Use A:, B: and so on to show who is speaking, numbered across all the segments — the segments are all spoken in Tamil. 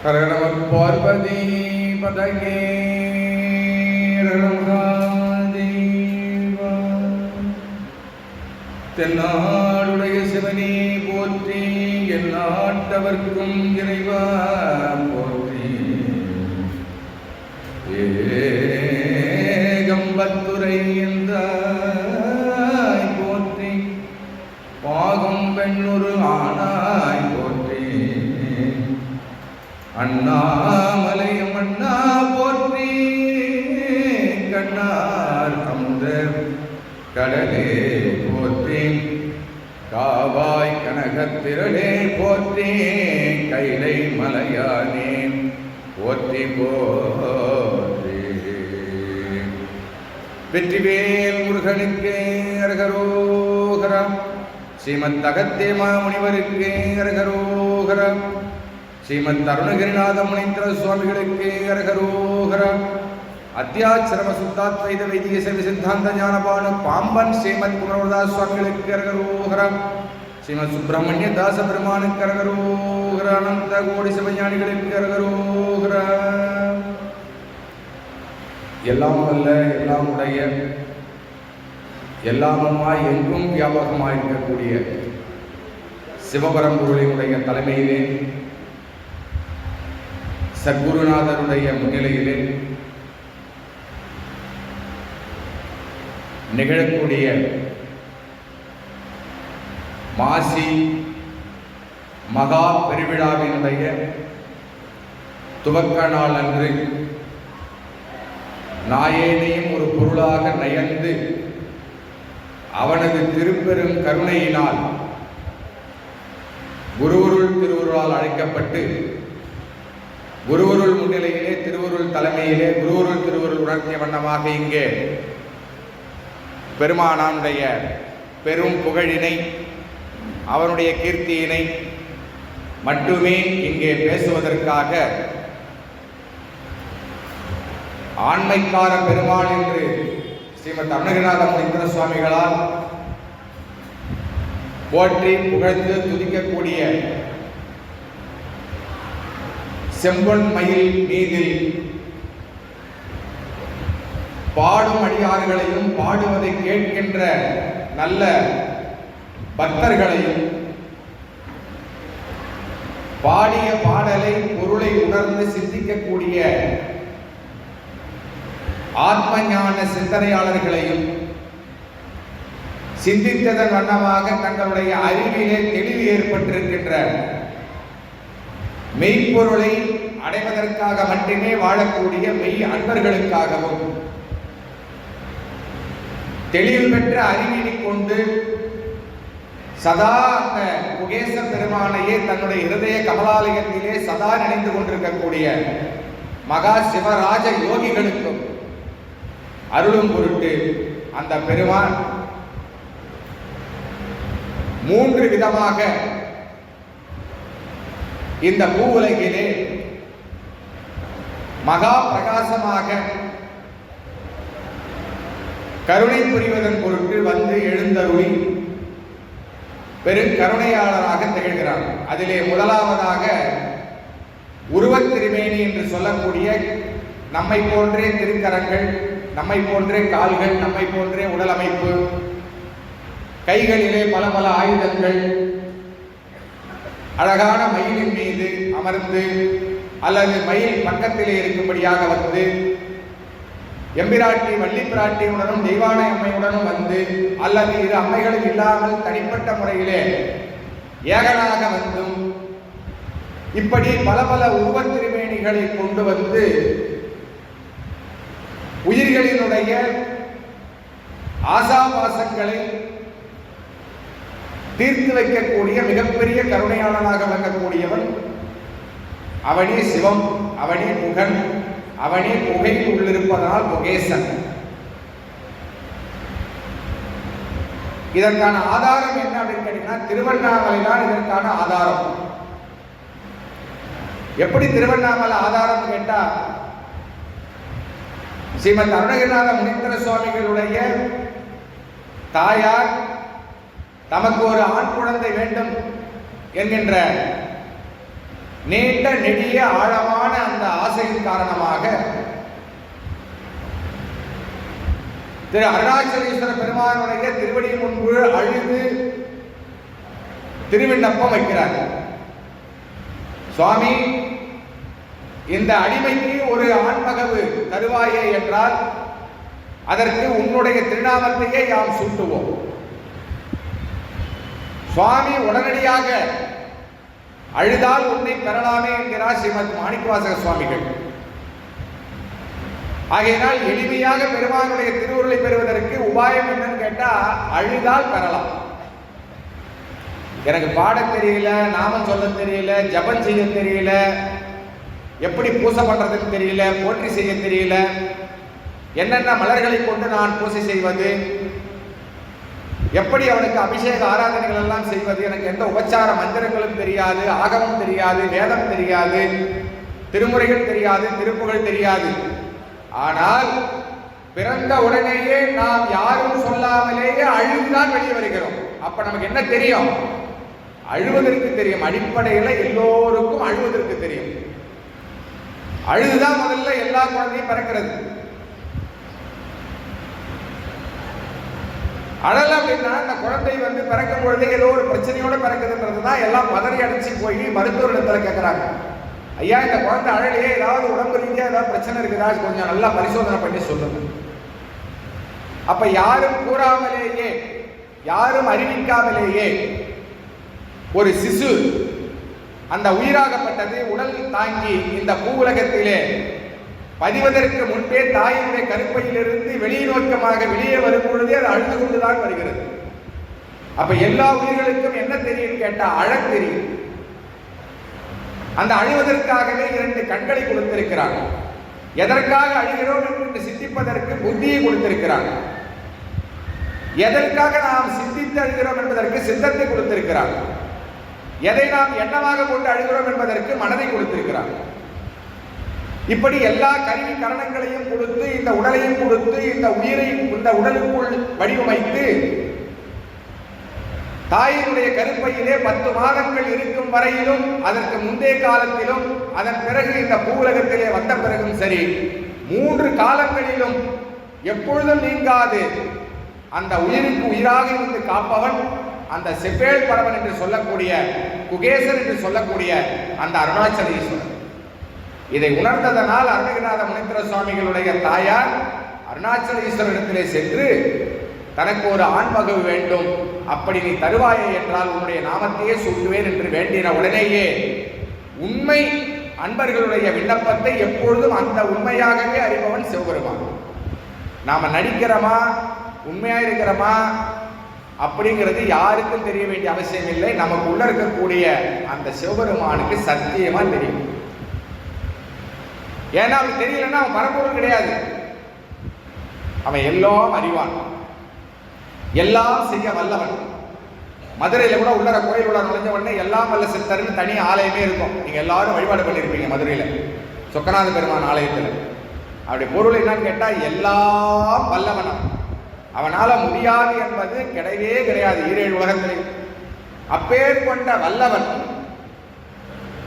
A: ஹர நம பார்வதி பதகே தென்னாடுடைய சிவனே போற்றி, எந்நாட்டவர்க்கும் இறைவா போற்றி. ஏகம்பத்துரை என்றாய் போற்றி, பாகம் பெண்ணொரு ஆனாய் போற்றி. அண்ணாமலையம் அண்ணா போற்றி, கண்ணார் அமுத கடலே போற்றி. காவாய் கனகத்திரளே போற்றி, கைலை மலையானே போற்றி போற்றி. வெற்றிவேல் முருகனுக்கு அரகரோகரா, ஸ்ரீமத் அகத்திய மாமுனிவருக்கு அரகரோகரா, ஸ்ரீமத் அருணகிரிநாத முனீந்திர சுவாமிகளுக்கு அரகரோகரா, அத்தியாச்சரம சுத்தாத்வைத வைதிக சேவை சித்தாந்த ஞானபானு பாம்பன் ஸ்ரீமத் குமரதாஸ் சுவாமிகளுக்கு அரகரோகரா, ஸ்ரீமத் சுப்பிரமணிய தாச பெருமானுக்கு அரகரோகரா, அனந்த கோடி சிவஞானிகளுக்கு அரகரோகரா. எல்லாம் அல்ல எல்லாம் உடைய எல்லாமுமாய் எங்கும் வியாபகமாய் இருக்கக்கூடிய சிவபரம்பொருளினுடைய தலைமையிலே, சத்குருநாதருடைய முன்னிலையிலே நிகழக்கூடிய மாசி மகா பெருவிழாவினுடைய துவக்க நாள் அன்று நாயேனையும் ஒரு பொருளாக நயந்து அவனது திருப்பெரும் கருணையினால் குருவருள் திருவருளால் அழைக்கப்பட்டு குருவருள் முன்னிலையிலே திருவருள் தலைமையிலே குருவருள் திருவருள் உணர்த்திய வண்ணமாக இங்கே பெருமானானுடைய பெரும் புகழினை அவனுடைய கீர்த்தியினை மட்டுமே இங்கே பேசுவதற்காக ஆண்மைக்கார பெருமாள் என்று ஸ்ரீமத் அருணகிரிநாத முனீந்திர சுவாமிகளால் போற்றி புகழ்ந்து துதிக்கக்கூடிய செம்பொன் மயில் மீதில் பாடும் அடியார்களையும் பாடுவதை கேட்கின்ற நல்ல பக்தர்களையும் பாடிய பாடலை பொருளை உணர்ந்து சிந்திக்கக்கூடிய ஆத்ம ஞான சிந்தனையாளர்களையும் சிந்தித்ததன் வண்ணமாக தங்களுடைய அறிவிலே தெளிவு ஏற்பட்டிருக்கின்ற மெய்ப்பொருளை அடைவதற்காக மட்டுமே வாழக்கூடிய மெய் அன்பர்களுக்காகவும் தெளிவு பெற்ற அறிவினை கொண்டு சதா அந்த குகேச பெருமானையே தன்னுடைய இருதய கமலாலயத்திலே சதா நினைந்து கொண்டிருக்கக்கூடிய மகா சிவராஜ யோகிகளுக்கும் அருளும் பொருட்டு அந்த பெருமான் 3 விதமாக இந்த பூவுலகிலே மகா பிரகாசமாக கருணை புரிவதன் பொருட்டு வந்து எழுந்தருளி பெருங்கருணையாளராக திகழ்கிறார். அதிலே முதலாவதாக உருவத்திருமேனி என்று சொல்லக்கூடிய நம்மை போன்றே திருக்கரங்கள், நம்மை போன்றே கால்கள், நம்மை போன்றே உடல் அமைப்பு, கைகளிலே பல பல ஆயுதங்கள், அழகான மயிலின் மீது அமர்ந்து அல்லது மயில் பக்கத்திலே இருக்கும்படியாக வந்து எம்பிராட்டி வள்ளி பிராட்டியுடனும் தெய்வானை அம்மையுடனும் வந்து அல்லது இரு அம்மைகளும் இல்லாமல் தனிப்பட்ட முறையிலே ஏகனாக வந்தும் இப்படி பல பல உருவத் திருமேனிகளை கொண்டு வந்து உயிர்களினுடைய ஆசாபாசங்களை தீர்த்து வைக்கக்கூடிய மிகப்பெரிய கருணையாளனாக விளங்கக்கூடியவன் அவனே சிவம், அவனே முகன், அவனே புகையில் உள்ளிருப்பதனால் புகேசன். இதற்கான ஆதாரம் என்ன அப்படின்னு கேட்டீங்கன்னா திருவண்ணாமலை தான் இதற்கான ஆதாரம். எப்படி திருவண்ணாமலை ஆதாரம் கேட்டா ஸ்ரீமத் அருணகிரிநாத முனீந்திர சுவாமிகளுடைய தாயார் தமக்கு ஒரு ஆண் குழந்தை வேண்டும் என்கின்ற நீண்ட நெடிய ஆழமான அந்த ஆசையின் காரணமாக திரு அருணாச்சலேஸ்வர பெருமானுடைய திருவடி முன்பு அழுது திருவிண்ணப்பம் வைக்கிறார். சுவாமி, இந்த அடிமைக்கு ஒரு ஆண்மகவு தருவாயே என்றால் அதற்கு உன்னுடைய திருநாமத்தையே யாம் சூட்டுவோம். சுவாமி உடனடியாக அழுதால் உன்னை பெறலாமே என்கிறார் ஸ்ரீமத் மாணிக்கவாசக சுவாமிகள். ஆகையினால் எளிமையாக பெருமானுடைய திருவுருளை பெறுவதற்கு உபாயம் என்னன்னு கேட்டா அழுதால் பெறலாம். எனக்கு பாட தெரியல, நாமம் சொல்ல தெரியல, ஜபம் செய்ய தெரியல, எப்படி பூசை பண்றதுன்னு தெரியல, போற்றி செய்ய தெரியல, என்னென்ன மலர்களை கொண்டு நான் பூசை செய்வது, எப்படி அவனுக்கு அபிஷேக ஆராதனைகள் எல்லாம் செய்வது, எனக்கு எந்த உபச்சார மந்திரங்களும் தெரியாது, ஆகமம் தெரியாது, வேதம் தெரியாது, திருமுறைகள் தெரியாது, திருப்புகள் தெரியாது. ஆனால் பிறந்த உடனேயே நாம் யாரும் சொல்லாமலேயே அழுதுதான் வெளியே வருகிறோம். அப்ப நமக்கு என்ன தெரியும்? அழுவதற்கு தெரியும். அடிப்படையில் எல்லோருக்கும் அழுவதற்கு தெரியும். அழுதுதான் முதல்ல எல்லா குழந்தையும் பிறக்கிறது. அழல அப்படின்னா அந்த குழந்தை பிறக்கும் பொழுது ஏதோ ஒரு பிரச்சனையோட பிறக்குதுன்றது தான் எல்லாம் பதறி அடிச்சு போய் மருத்துவரிடத்துல கேட்கறாங்க. ஐயா, இந்த குழந்தை அழலையே, ஏதாவது உடம்பு ரீதியா ஏதாவது பிரச்சனை இருக்குதா, கொஞ்சம் நல்லா பரிசோதனை பண்ணி சொல்லுங்க. அப்ப யாரும் கூறாமலேயே, யாரும் அறிவிக்காமலேயே ஒரு சிசு அந்த உயிராகப்பட்டது உடல் தாங்கி இந்த பூ உலகத்திலே பதிவதற்கு முன்பே தாயினுடைய கருப்பையிலிருந்து வெளிநோக்கமாக வெளியே வரும் பொழுதே அது அழுது கொண்டுதான் வருகிறது. அப்ப எல்லா உயிர்களுக்கும் என்ன தெரியும் கேட்டா அழக் தெரியும். அந்த அழுவதற்காகவே 2 கண்களை கொடுத்திருக்கிறார். எதற்காக அழுகிறோம் என்று சிந்திப்பதற்கு புத்தியை கொடுத்திருக்கிறார். எதற்காக நாம் சிந்தித்து அழுகிறோம் என்பதற்கு சித்தத்தை கொடுத்திருக்கிறார். எதை நாம் எண்ணமாக கொண்டு அழுகிறோம் என்பதற்கு மனதை கொடுத்திருக்கிறார். இப்படி எல்லா கருவி கரணங்களையும் கொடுத்து, இந்த உடலையும் கொடுத்து, இந்த உயிரை இந்த உடலுக்குள் வடிவமைத்து தாயினுடைய கருப்பையிலே 10 மாதங்கள் இருக்கும் வரையிலும், அதற்கு முந்தைய காலத்திலும், அதன் பிறகு இந்த பூவுலகத்திலே வந்த பிறகும் சரி, 3 காலங்களிலும் எப்பொழுதும் நீங்காது அந்த உயிருக்கு உயிராக இருந்து காப்பவன் அந்த செப்பேல் பரவன் என்று சொல்லக்கூடிய, குகேசன் என்று சொல்லக்கூடிய அந்த அருணாச்சலேஸ்வரர். இதை உணர்ந்ததனால் அருணகிரிநாத முனீந்திர சுவாமிகளுடைய தாயார் அருணாச்சலேஸ்வரரிடத்திலே சென்று தனக்கு ஒரு ஆண்மகவு வேண்டும், அப்படி நீ தருவாயே என்றால் உன்னுடைய நாமத்தையே சூட்டுவேன் என்று வேண்டின உடனேயே உண்மை அன்பர்களுடைய விண்ணப்பத்தை எப்பொழுதும் அந்த உண்மையாகவே அறிபவன் சிவபெருமான். நாம நடிக்கிறோமா, உண்மையா இருக்கிறோமா அப்படிங்கிறது யாருக்கும் தெரிய வேண்டிய அவசியம் இல்லை. நமக்கு உள்ள இருக்கக்கூடிய அந்த சிவபெருமானுக்கு சத்தியமா தெரியும். ஏன்னா அவன் தெரியலன்னா அவன் பரம்பொருள் கிடையாது. அவன் எல்லாம் அறிவான், எல்லாம் செய்ய வல்லவன். மதுரையில கூட உள்ளர கோயில் உள்ள நுழைஞ்ச உடனே எல்லாம் வல்ல சித்தர்னு தனி ஆலயமே இருக்கும். நீங்க எல்லாரும் வழிபாடு பண்ணியிருப்பீங்க மதுரையில சொக்கநாத பெருமான் ஆலயத்தில். அப்படி பொருள் என்னன்னு கேட்டா எல்லாம் வல்லவனம், அவனால முடியாது என்பது கிடையவே கிடையாது 7 உலகத்திலே. அப்பேர் கொண்ட வல்லவன்,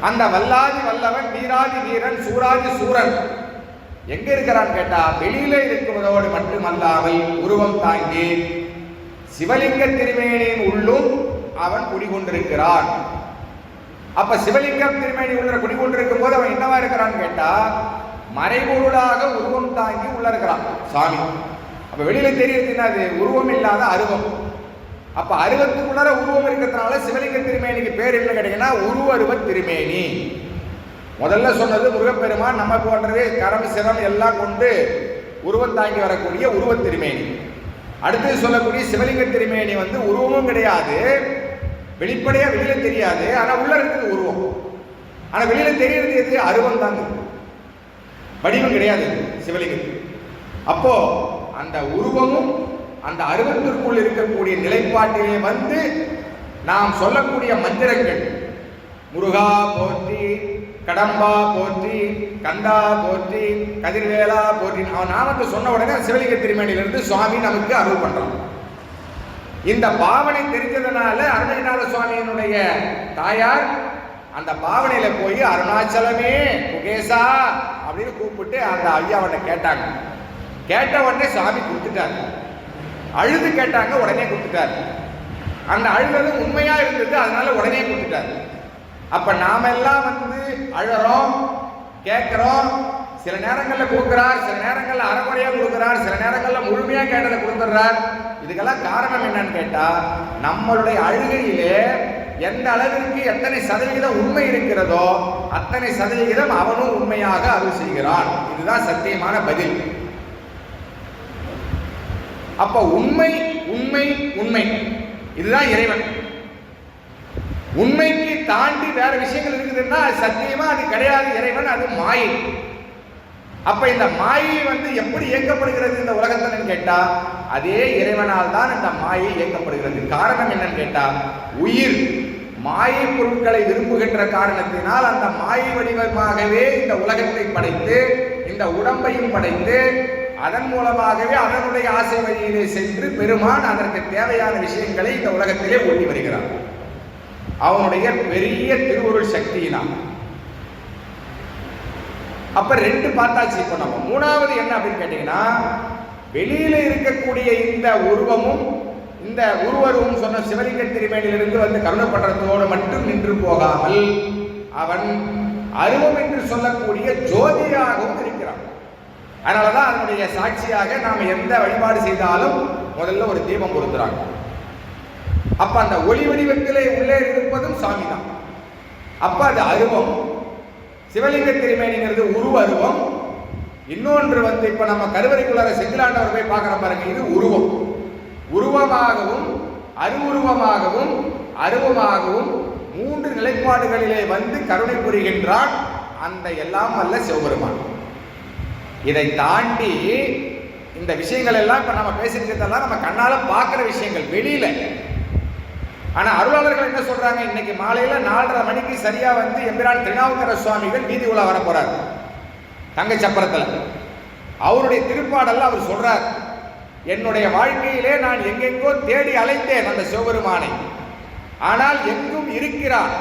A: அந்த வல்லாதி வல்லவன், வீராதி வீரன், சூராதி சூரன் எங்க இருக்கிறான் கேட்டா வெளியில இருக்குவதோடு மட்டுமல்லாமல் உருவம் தாங்கி சிவலிங்க திருமேனியின் உள்ளும் அவன் குடிகொண்டிருக்கிறான். அப்ப சிவலிங்கம் திருமேனி உள்ள குடிகொண்டிருக்கும் போது அவன் என்னவா இருக்கிறான்னு கேட்டா மறைபொருளாக உருவம் தாங்கி உள்ள இருக்கிறான் சாமி. அப்ப வெளியில தெரியுதுன்னா அது உருவம் இல்லாத அருவம். அப்ப அருவத்துக்குள்ளார உருவம் இருக்கிறதுனால சிவலிங்க திருமேனிக்கு பேர் என்ன கிடைக்குன்னா உருவருவ திருமேனி. முதல்ல சொன்னது முருகப்பெருமான் நம்ம போன்றவே கரம் சிரம் எல்லாம் கொண்டு உருவம் தாங்கி வரக்கூடிய உருவ திருமேனி. அடுத்து சொல்லக்கூடிய சிவலிங்க திருமேனி உருவமும் கிடையாது, வெளிப்படையா வெளியில தெரியாது, ஆனா உள்ள இருக்குது உருவம். ஆனா வெளியில தெரியறது எது? அருவம் தாங்க, வடிவம் கிடையாது சிவலிங்கத்துக்கு. அப்போ அந்த உருவமும் அந்த அருவத்திற்குள் இருக்கக்கூடிய நிலைப்பாட்டிலே நாம் சொல்லக்கூடிய மந்திரங்கள் முருகா போற்றி, கடம்பா போற்றி, கந்தா போற்றி, கதிர்வேலா போற்றி, அவன் நாமத்தை சொன்ன உடனே சிவலிங்க திருமேனியிலிருந்து சுவாமி நமக்கு அருள் பண்றான். இந்த பாவனை தெரிஞ்சதுனால அருணகிரிநாத சுவாமியினுடைய தாயார் அந்த பாவனையில போய் அருணாச்சலமே குகேசா அப்படின்னு கூப்பிட்டு அந்த ஐயாவனை கேட்டாங்க. கேட்ட உடனே சாமி கொடுத்துட்டாரு. அழுது கேட்டாங்க, உடனே கொடுத்துட்டாரு. அந்த அழுவது உண்மையா இருந்தது, அதனால உடனே கொடுத்துட்டாரு. அப்ப நாம எல்லாம் அழறோம், கேட்கிறோம். சில நேரங்கள்ல கொடுக்கிறார், சில நேரங்கள்ல அரைகுறையா கொடுக்கிறார், சில நேரங்கள்ல முழுமையா கேட்டதை கொடுத்துடுறார். இதுக்கெல்லாம் காரணம் என்னன்னு கேட்டா, நம்மளுடைய அழுகையிலே எந்த அளவிற்கு எத்தனை சதவிகிதம் உண்மை இருக்கிறதோ அத்தனை சதவிகிதம் அவனும் உண்மையாக அருள் செய்கிறான். இதுதான் சத்தியமான பதில். அப்ப உண்மை உண்மை உண்மை இதுதான் இறைவன். உண்மைக்கு தாண்டி வேற விஷயங்கள் இருக்குதுன்னா சத்தியமா அது கிடையாது இறைவன், அது மாயை. அப்ப இந்த மாயை எப்படி இயக்கப்படுகிறது இந்த உலகத்தில் கேட்டா, அதே இறைவனால் தான் இந்த மாயை இயக்கப்படுகிறது. காரணம் என்னன்னு கேட்டா, உயிர் மாயை பொருட்களை விரும்புகின்ற காரணத்தினால் அந்த மாயை வடிவமாகவே இந்த உலகத்தை படைத்து இந்த உடம்பையும் படைத்து அதன் மூலமாகவே அதனுடைய ஆசை வழியிலே சென்று பெருமான் அதற்கு தேவையான விஷயங்களை இந்த உலகத்திலே ஊட்டி வருகிறார். அவனுடைய பெரிய திருவருள் சக்தியினால். அப்ப ரெண்டு பார்த்தாச்சு. இப்ப நம்ம மூணாவது என்ன அப்படின்னு கேட்டீங்கன்னா, வெளியில இருக்கக்கூடிய இந்த உருவமும் இந்த உருவருவம் சொன்ன சிவலிங்க திருமேனிலிருந்து கருணை பண்றதோடு மட்டும் நின்று போகாமல் அவன் அருவம் என்று சொல்லக்கூடிய ஜோதியாகவும் இருக்கிறான். அதனாலதான் அதனுடைய சாட்சியாக நாம எந்த வழிபாடு செய்தாலும் முதல்ல ஒரு தீபம் கொடுத்துறாங்க. அப்ப அந்த ஒளி வடிவத்திலே உள்ளே இருப்பதும் சாமி தான். அப்ப அது அருவம். சிவலிங்க திருமேனிங்கிறது உருவ அருவம். இன்னொன்று இப்ப நம்ம கருவறைக்குள்ளார செந்திலாண்டவர் போய் பார்க்கிற பாருங்க, இது உருவம். உருவமாகவும் அருவுருவமாகவும் அருவமாகவும் மூன்று நிலைப்பாடுகளிலே கருணை புரிகின்றான் அந்த எல்லாம் வல்ல சிவபெருமான். இதை தாண்டி இந்த விஷயங்கள் எல்லாம் இப்ப நம்ம பேசிருக்கிறதெல்லாம் நம்ம கண்ணால பார்க்கிற விஷயங்கள் வெளியில. ஆனா அருளாளர்கள் என்ன சொல்றாங்க, இன்னைக்கு மாலையில 4:30 மணிக்கு சரியா எம்பிரான் திருநாவுக்கர சுவாமிகள் வீதி உலா வர போறார் தங்கை சப்பரத்துல. அவருடைய திருப்பாடல்ல அவர் சொல்றார், என்னுடைய வாழ்க்கையிலே நான் எங்கெங்கோ தேடி அலைந்தேன் அந்த சிவபெருமானை, ஆனால் எங்கும் இருக்கிறான்.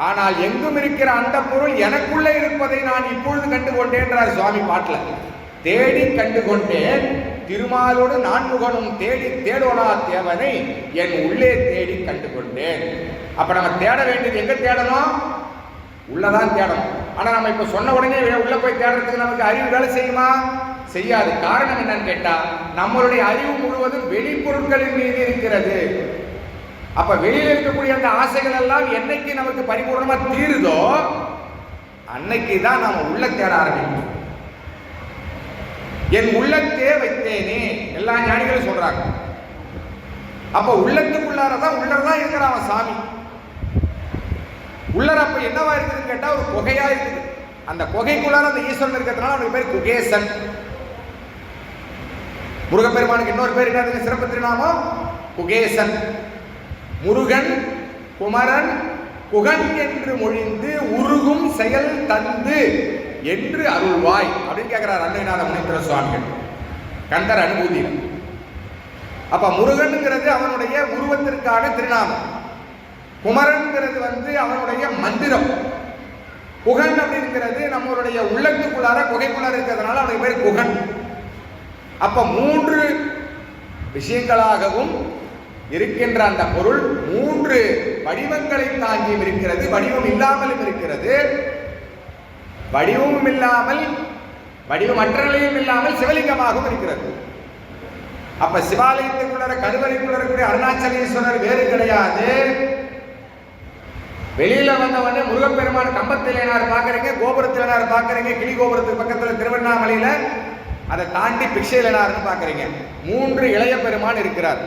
A: ஆனால் எங்கும் இருக்கிற அந்த பொருள் எனக்குள்ளே இருப்பதை நான் இப்பொழுது கண்டு கொண்டேன்றார் சுவாமி பாட்டுல. தேடி கண்டு கொண்டேன் திருமாலோடு நான்முகனும் தேடி தேடோனா தேவனை என் உள்ளே தேடி கண்டு கொண்டேன். அப்ப நம்ம தேட வேண்டியது எங்க தேடணும்? உள்ளதான் தேடணும். ஆனா நம்ம இப்ப சொன்ன உடனே உள்ள போய் தேடுறதுக்கு நமக்கு அறிவு வேலை செய்யுமா? செய்யாது. காரணம் என்னன்னு கேட்டா, நம்மளுடைய அறிவு முழுவதும் வெளிப்பொருட்களின் மீது இருக்கிறது. அப்ப வெளியில இருக்கக்கூடிய அந்த ஆசைகள் எல்லாம் என்னைக்கு நமக்கு பரிபூர்ணமா தீருதோ அன்னைக்கு தான் நாம உள்ள தேட ஆரம்பிக்கும். என் உள்ளத்தே வைத்தேனே எல்லா ஞானிகளும் சொல்றாங்க. அப்ப உள்ளத்துக்குள்ளாரதான் உள்ளதான் இருக்கிறான் சாமி. உள்ளர அப்ப என்னவா இருக்குதுன்னு கேட்டா ஒரு குகையா இருக்குது. அந்த குகைக்குள்ளார அந்த ஈஸ்வரன் இருக்கிறதுனால அவனுக்கு பேர் குகேசன். முருகப்பெருமானுக்கு இன்னொரு பேர் என்ன சிறப்பு திருநாமம்? குகேசன். முருகன் குமரன் குகன் என்று மொழிந்து உருகும் செயல் தந்து என்று அருள்வாய் அப்படின்னு கேட்கிறார் அன்னைநாத முனீந்திர சுவாமிகள் கந்தர் அனுபூதியில். அப்ப முருகன்ங்கிறது அவனுடைய உருவத்திற்கான திருநாமம். குமரன்ங்கிறது அவனுடைய மந்திரம். குகன் அப்படிங்கிறது நம்மளுடைய உள்ளத்துக்குள்ளார குகைக்குள்ளார இருக்கிறதுனால அவனுக்கு பேர் குகன். அப்ப மூன்று விஷயங்களாகவும் இருக்கின்ற அந்த பொருள் மூன்று வடிவங்களை தாங்கியும் இருக்கிறது, வடிவம் இல்லாமலும் இருக்கிறது. வடிவமும் இல்லாமல் வடிவமற்ற நிலையும் இல்லாமல் சிவலிங்கமாகவும் இருக்கிறது. அப்ப சிவாலயத்துக்குள்ள கருவறைக்குள்ள இருக்கக்கூடிய அருணாச்சலேஸ்வரர் வேறு கிடையாது. வெளியில வந்தவொடனே முருகப்பெருமான் கம்பத்திலேனார் பாக்குறீங்க, கோபுரத்திலேனார் பாக்குறீங்க, கிளி கோபுரத்துக்கு பக்கத்துல திருவண்ணாமலையில அதை தாண்டி பிக்ஷையிலேனார்னு பாக்குறீங்க. மூன்று இளைய பெருமான் இருக்கிறார்.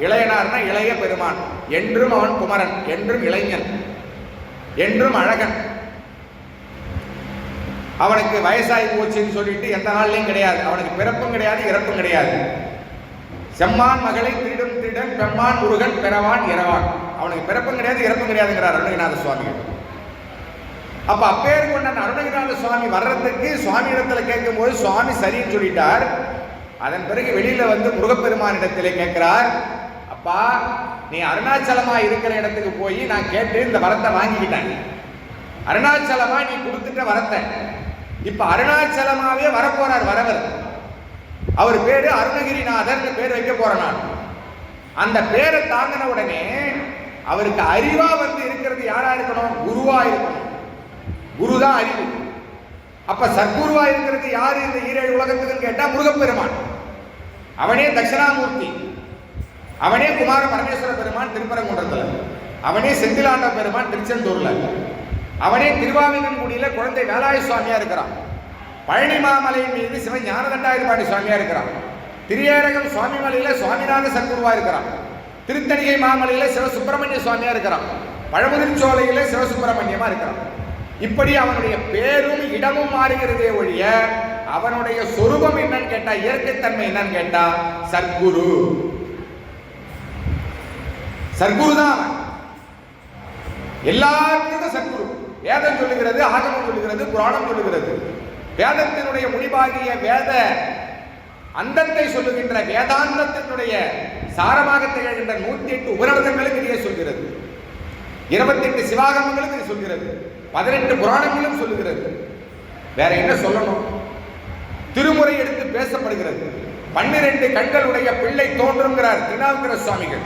A: இளையனார்னா இளைய பெருமான். என்றும் அவன் குமரன், என்றும் இளைஞன், என்றும் அழகன். அவனுக்கு வயசாகி போச்சுன்னு சொல்லிட்டு எந்த நாள்லையும் கிடையாது. அவனுக்கு பிறப்பும் கிடையாது, இறப்பும் கிடையாது. செம்மான் மகளை திருடும் திருடன் பெம்மான் முருகன் பெறவான் இரவான். அவனுக்கு பிறப்பும் கிடையாது, இறப்பும் கிடையாதுங்கிறார் அருணகிரிநாத சுவாமிகள். அப்ப அப்பேர் கொண்ட அருணகிரிநாத சுவாமி வர்றதுக்கு சுவாமி இடத்துல கேட்கும் போது சுவாமி சரின்னு சொல்லிட்டார். அதன் பிறகு வெளியில முருகப்பெருமான் இடத்திலே கேட்கிறார், அப்பா நீ அருணாச்சலமா இருக்கிற இடத்துக்கு போய் நான் கேட்டு இந்த வரத்தை வாங்கிக்கிட்டேன், அருணாச்சலமா நீ கொடுத்துட்ட வரத்தை இப்ப அருணாச்சலமாவே வரப்போறார் வரவர். அவர் பேரு அருணகிரிநாதர் பேர் வைக்க போற நான். அந்த பேரை தாங்கின உடனே அவருக்கு அறிவா வந்து இருக்கிறது யாரா இருக்கணும்? குருவா இருக்கணும். குருதான் அறிவு. அப்ப சத்குருவா இருக்கிறது யாரு இந்த ஈரேழு உலகத்துக்குன்னு கேட்டா முருகப்பெருமான். அவனே தட்சிணாமூர்த்தி, அவனே குமார பரமேஸ்வர பெருமான் திருப்பரங்குன்றத்துல, அவனே செந்திலாண்ட பெருமான் திருச்செந்தூர்ல, அவனே திருவாவினன்குடியில குழந்தை வேலாய சுவாமியா இருக்கிறான். பழனி மாமலை மீது சிவ ஞானதண்டாயுதபாணி சுவாமியா இருக்கிறான். திரியரகம் சுவாமி மலையில சுவாமிநாத சத்குருவா இருக்கிறான். திருத்தணிகை மாமலையில சிவ சுப்பிரமணிய சுவாமியா இருக்கிறான். பழமுதிர்ச்சோலையில சிவசுப்பிரமணியமா இருக்கிறான். இப்படி அவனுடைய பேரும் இடமும் மாறுகிறதே ஒழிய அவனுடைய சொரூபம் என்னன்னு கேட்டா, இயற்கைத்தன்மை என்னன்னு கேட்டா சத்குரு. சத்குரு தான் எல்லாருக்கும் சத்குரு. வேதம் சொல்லுகிறது, ஆகமம் சொல்லுகிறது, புராணம் சொல்லுகிறது. வேதத்தினுடைய முடிவாகிய வேத அந்தத்தை சொல்லுகின்ற வேதாந்தத்தினுடைய சாரமாக திகழ்கின்ற 108 உபநிடதங்களுக்கு இதையே சொல்கிறது. 28 சிவாகமங்களுக்கு இது சொல்கிறது. 18 புராணங்களும் சொல்லுகிறது. வேற என்ன சொல்லணும்? திருமுறை எடுத்து பேசப்படுகிறது. 12 கண்களுடைய பிள்ளை தோன்றுங்கிறார் திருநாவுக்கர சுவாமிகள்.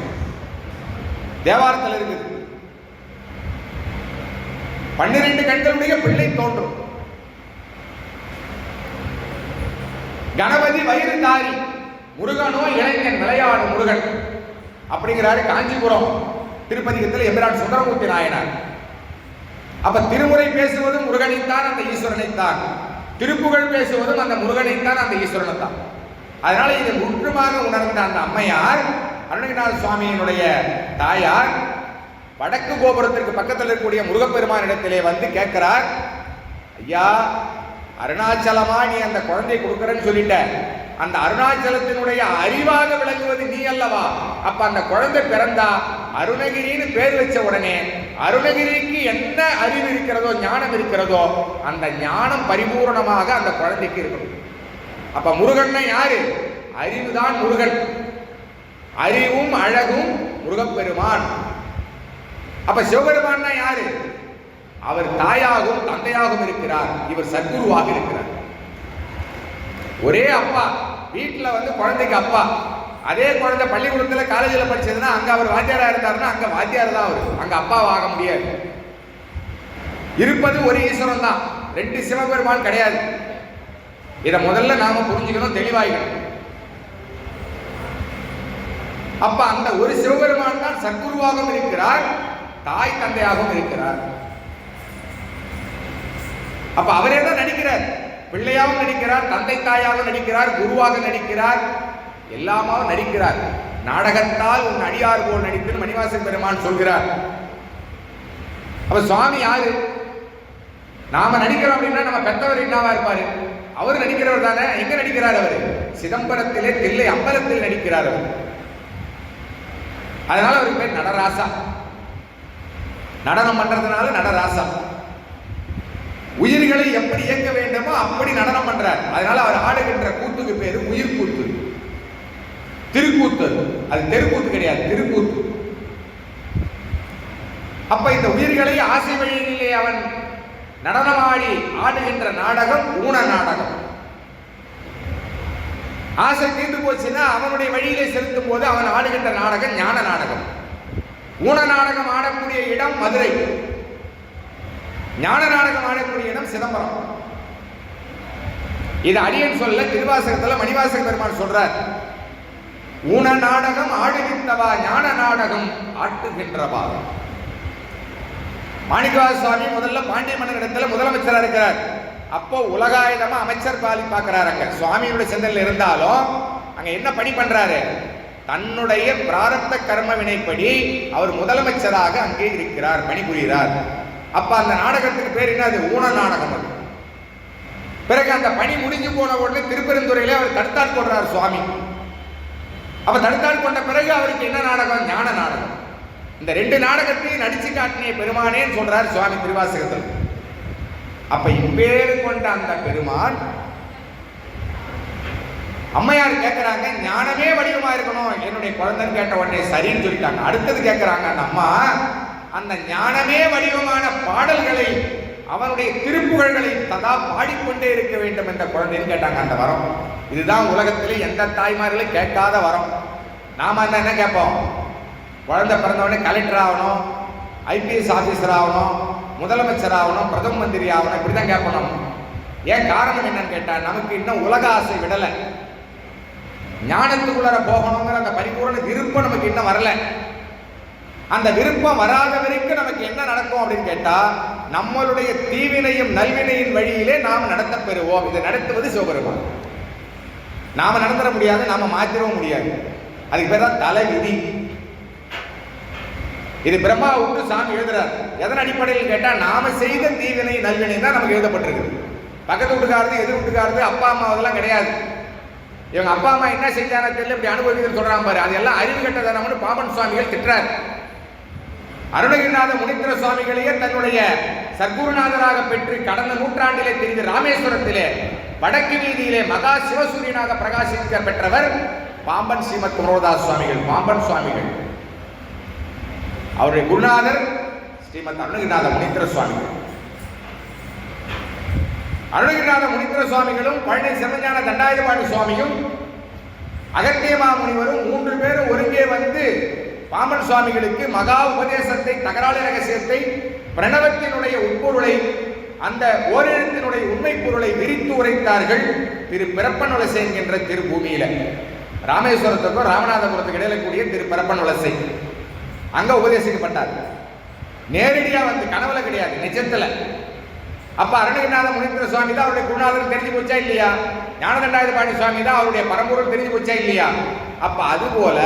A: தேவாரத்தில் இருக்குது 12 கண்களுடைய பிள்ளை தோன்றும். கணபதி வயிறுதாரி, முருகனோ இளைஞன் விளையாடும் முருகன் அப்படிங்கிறாரு காஞ்சிபுரம் திருப்பதிகத்தில் எம்பிரான் சுந்தரமூர்த்தி நாயனார். அப்ப திருமுறை பேசுவதும் முருகனைத்தான், அந்த ஈஸ்வரனைத்தான். திருப்புகழ் பேசுவதும் அந்த முருகனைத்தான், அந்த ஈஸ்வரனைத்தான். அதனால இதை முற்றுமாக உணர்ந்த அந்த அம்மையார், அருணகிரிநாத சுவாமியினுடைய தாயார், வடக்கு கோபுரத்திற்கு பக்கத்தில் இருக்கக்கூடிய முருகப்பெருமானிடத்திலே வந்து கேட்கிறார், ஐயா அருணாச்சலமா நீ அந்த குழந்தை கொடுக்கறன்னு சொல்லிட்ட, அந்த அருணாச்சலத்தினுடைய அறிவாக விளங்குவது நீ அல்லவா? அப்ப அந்த குழந்தை பிறந்தா அருணகிரின்னு பேர் வச்ச உடனே அருணகிரிக்கு என்ன அறிவு இருக்கிறதோ, ஞானம் இருக்கிறதோ, அந்த ஞானம் பரிபூர்ணமாக அந்த குழந்தைக்கு இருக்கணும். அப்ப முருகன் யாரு? அறிவுதான் முருகன். அறிவும் அழகும் முருகப்பெருமான். அப்ப சிவபெருமான் யாரு? அவர் தாயாகவும் தந்தையாகவும் இருக்கிறார். இவர் சத்குருவாக இருக்கிறார். ஒரே அப்பா வீட்டில் வந்து குழந்தைக்கு அப்பா. அதே குழந்தை பள்ளிக்கூடத்தில் காலேஜில் படிச்சதுன்னா அங்க அவர் வாத்தியாரா இருந்தாருன்னா அங்க வாத்தியார் தான் அவர், அங்க அப்பாவாக முடியாது. இருப்பது ஒரு ஈஸ்வரன் தான், 2 சிவபெருமான் கிடையாது. இதை முதல்ல நாம புரிஞ்சுக்கணும், தெளிவாயிக்கணும். அப்ப அந்த ஒரு சிவபெருமான் தான் சத்குருவாகவும் இருக்கிறார், தாய் தந்தையாகவும் இருக்கிறார். அப்ப அவரே தான் நடிக்கிறார். பிள்ளையாகவும் நடிக்கிறார், தந்தை தாயாகவும் நடிக்கிறார், குருவாக நடிக்கிறார், எல்லாமாவும் நடிக்கிறார். நாடகத்தால் உன் அடியார் போல் நடித்து மணிவாசன் பெருமான் சொல்கிறார். அப்ப சுவாமி யாரு? நாம நடிக்கிறோம் அப்படின்னா நம்ம பெற்றவர் என்னவா இருப்பாரு? அவர் நடிக்கிறவர் தானே. எங்க நடிக்கிறார் அவர்? சிதம்பரத்திலே தில்லை அம்பலத்தில் நடிக்கிறார் அவர். அதனால அவருக்கு பேர் நடராசா. நடனம் பண்றதுனால நடராசா. உயிர்களை எப்படி இயக்க வேண்டுமோ அப்படி நடனம் பண்றார். அதனால அவர் ஆடுகின்ற கூத்துக்கு பேரு உயிர் கூத்து, திருக்கூத்து. அது தெருக்கூத்து கிடையாது, திருக்கூத்து. அப்ப இந்த உயிர்களை ஆசை வழியிலே அவன் நடனமாடி ஆடுகின்ற நாடகம் ஊன நாடகம். ஆசை தீர்ந்து போச்சுன்னா அவனுடைய வழியிலே செலுத்தும் போது அவன் ஆடுகின்ற நாடகம் ஞான நாடகம். ஊன நாடகம் ஆடக்கூடிய இடம் மதுரை, ஞான நாடகம் ஆடக்கூடிய இடம் சிதம்பரம். இது அடியன் சொல்ல, திருவாசகத்துல மணிவாசக பெருமான் சொல்றார், ஊன நாடகம் ஆடுகின்றவா, ஞான நாடகம் ஆட்டுகின்றவா. மாணிக்கவாச சுவாமி முதல்ல பாண்டிய மன்னரிடத்துல முதலமைச்சரா இருக்கிறார். அப்போ உலகாயுதமா அமைச்சர் பாலி பார்க்கிறார். அங்க சுவாமியோட சிந்தனையில் இருந்தாலும் அங்க என்ன பணி பண்றாரு? தன்னுடைய பிராரப்த கர்ம வினைப்படி அவர் முதலமைச்சராக அங்கே இருக்கிறார், பணிபுரிகிறார். அப்ப அந்த நாடகத்துக்கு பேர் என்ன? அது ஊன நாடகம். அது பிறகு அந்த பணி முடிஞ்சு போன உடனே திருப்பெருந்துறையில அவர் தடுத்தாள் கொள்றார் சுவாமி. அப்ப தடுத்தாள் கொண்ட பிறகு அவருக்கு என்ன நாடகம்? ஞான நாடகம். இந்த 2 நாடகத்தையும் நடிச்சு காட்டினிய பெருமானேன்னு சொல்றார் சுவாமி திருவாசகத்தில். அப்ப இப்பேரு கொண்ட அந்த பெருமான், அம்மையார் கேட்கிறாங்க, ஞானமே வடிவமா இருக்கணும் என்னுடைய குழந்தைன்னு கேட்ட உடனே சரின்னு சொல்லிட்டாங்க. அடுத்தது கேட்கிறாங்க அந்த அம்மா, அந்த ஞானமே வடிவமான பாடல்களை அவனுடைய திருப்புகழ்களை சதா பாடிக்கொண்டே இருக்க வேண்டும் என்ற குழந்தைன்னு கேட்டாங்க. அந்த வரம் இதுதான் உலகத்திலே எந்த தாய்மார்களும் கேட்காத வரம். நாம என்ன கேட்போம்? குழந்தை பிறந்தவொடனே கலெக்டர் ஆகணும், ஐபிஎஸ் ஆபீசர் ஆகணும், முதலமைச்சர் ஆகணும், பிரதம மந்திரி ஆகணும், இப்படிதான் கேட்கணும். ஏன் காரணம் என்னன்னு கேட்டா, நமக்கு இன்னும் உலக ஆசை விடலை. ஞானத்துக்குள்ளார போகணுங்கிற அந்த பரிபூர்ண விருப்பம் நமக்கு இன்னும் வரல. அந்த விருப்பம் வராத வரைக்கும் நமக்கு என்ன நடக்கும் அப்படின்னு கேட்டா, நம்மளுடைய தீவினையும் நல்வினையின் வழியிலே நாம் நடத்த பெறுவோம். இதை நடத்துவது சிவபெருமான். நாம நடந்துட முடியாது, நாம மாத்திரவும் முடியாது. அதுக்கு பேர் தான் தலை விதி. இது பிரம்மா விட்டு சாமி எழுதுறார். எதன் அடிப்படையில் கேட்டா, நாம செய்த தீவினை நல்வினை தான் நமக்கு எழுதப்பட்டிருக்கு. பக்கத்து வீட்டுக்காரது, எதிர் வீட்டுக்காரது, அப்பா அம்மா அதெல்லாம் கிடையாது. இவங்க அப்பா அம்மா என்ன செஞ்சாங்க தெரியல, இப்படி அனுபவிக்கிறது சொல்றாங்க பாரு. அது எல்லாம் அறிவு கட்டதனம்னு பாம்பன் சுவாமிகள் திட்டுறார். அருணகிரிநாத முனீந்திர சுவாமிகளையே தன்னுடைய சர்க்குருநாதராக பெற்று கடந்த நூற்றாண்டிலே தெரிந்த ராமேஸ்வரத்திலே வடக்கு வீதியிலே மகா சிவசூரியனாக பிரகாசிக்க பெற்றவர் பாம்பன் ஸ்ரீமத் குமரதாஸ் சுவாமிகள். பாம்பன் சுவாமிகள் அவருடைய குருநாதர் ஸ்ரீமத் அருணகிரிநாத முனீந்திர சுவாமிகள். அருணகிரிநாத முனீந்திர சுவாமிகளும் பழனி சிவஞான தண்டாயுதபாணி சுவாமியும் அகத்தியமா முனிவரும் 3 பேரும் ஒருங்கே வந்து பாம்பன் சுவாமிகளுக்கு மகா உபதேசத்தை, தகராள ரகசியத்தை, பிரணவத்தினுடைய உட்பொருளை, அந்த ஓரெழுத்தினுடைய உண்மை பொருளை விரித்து உரைத்தார்கள். திரு பிறப்பன்வலசை என்கின்ற திருப்பூமியில, ராமேஸ்வரத்துக்கும் ராமநாதபுரத்துக்கு இடையில கூடிய திரு பிறப்பன்வலசை, அங்க உபதேசிக்கப்பட்டார். நேரடியா வந்து கனவுல கிடையாது, நிஜத்துல. அப்ப அருணகிரிநாத முனீந்திர சுவாமி தான் அவருடைய குருநாதர் தெரிஞ்சு போச்சா இல்லையா? ஞானதண்டாயுதபாணி சுவாமி தான் அவருடைய பரம்பொருள் தெரிஞ்சு போச்சா இல்லையா? அப்ப அது போல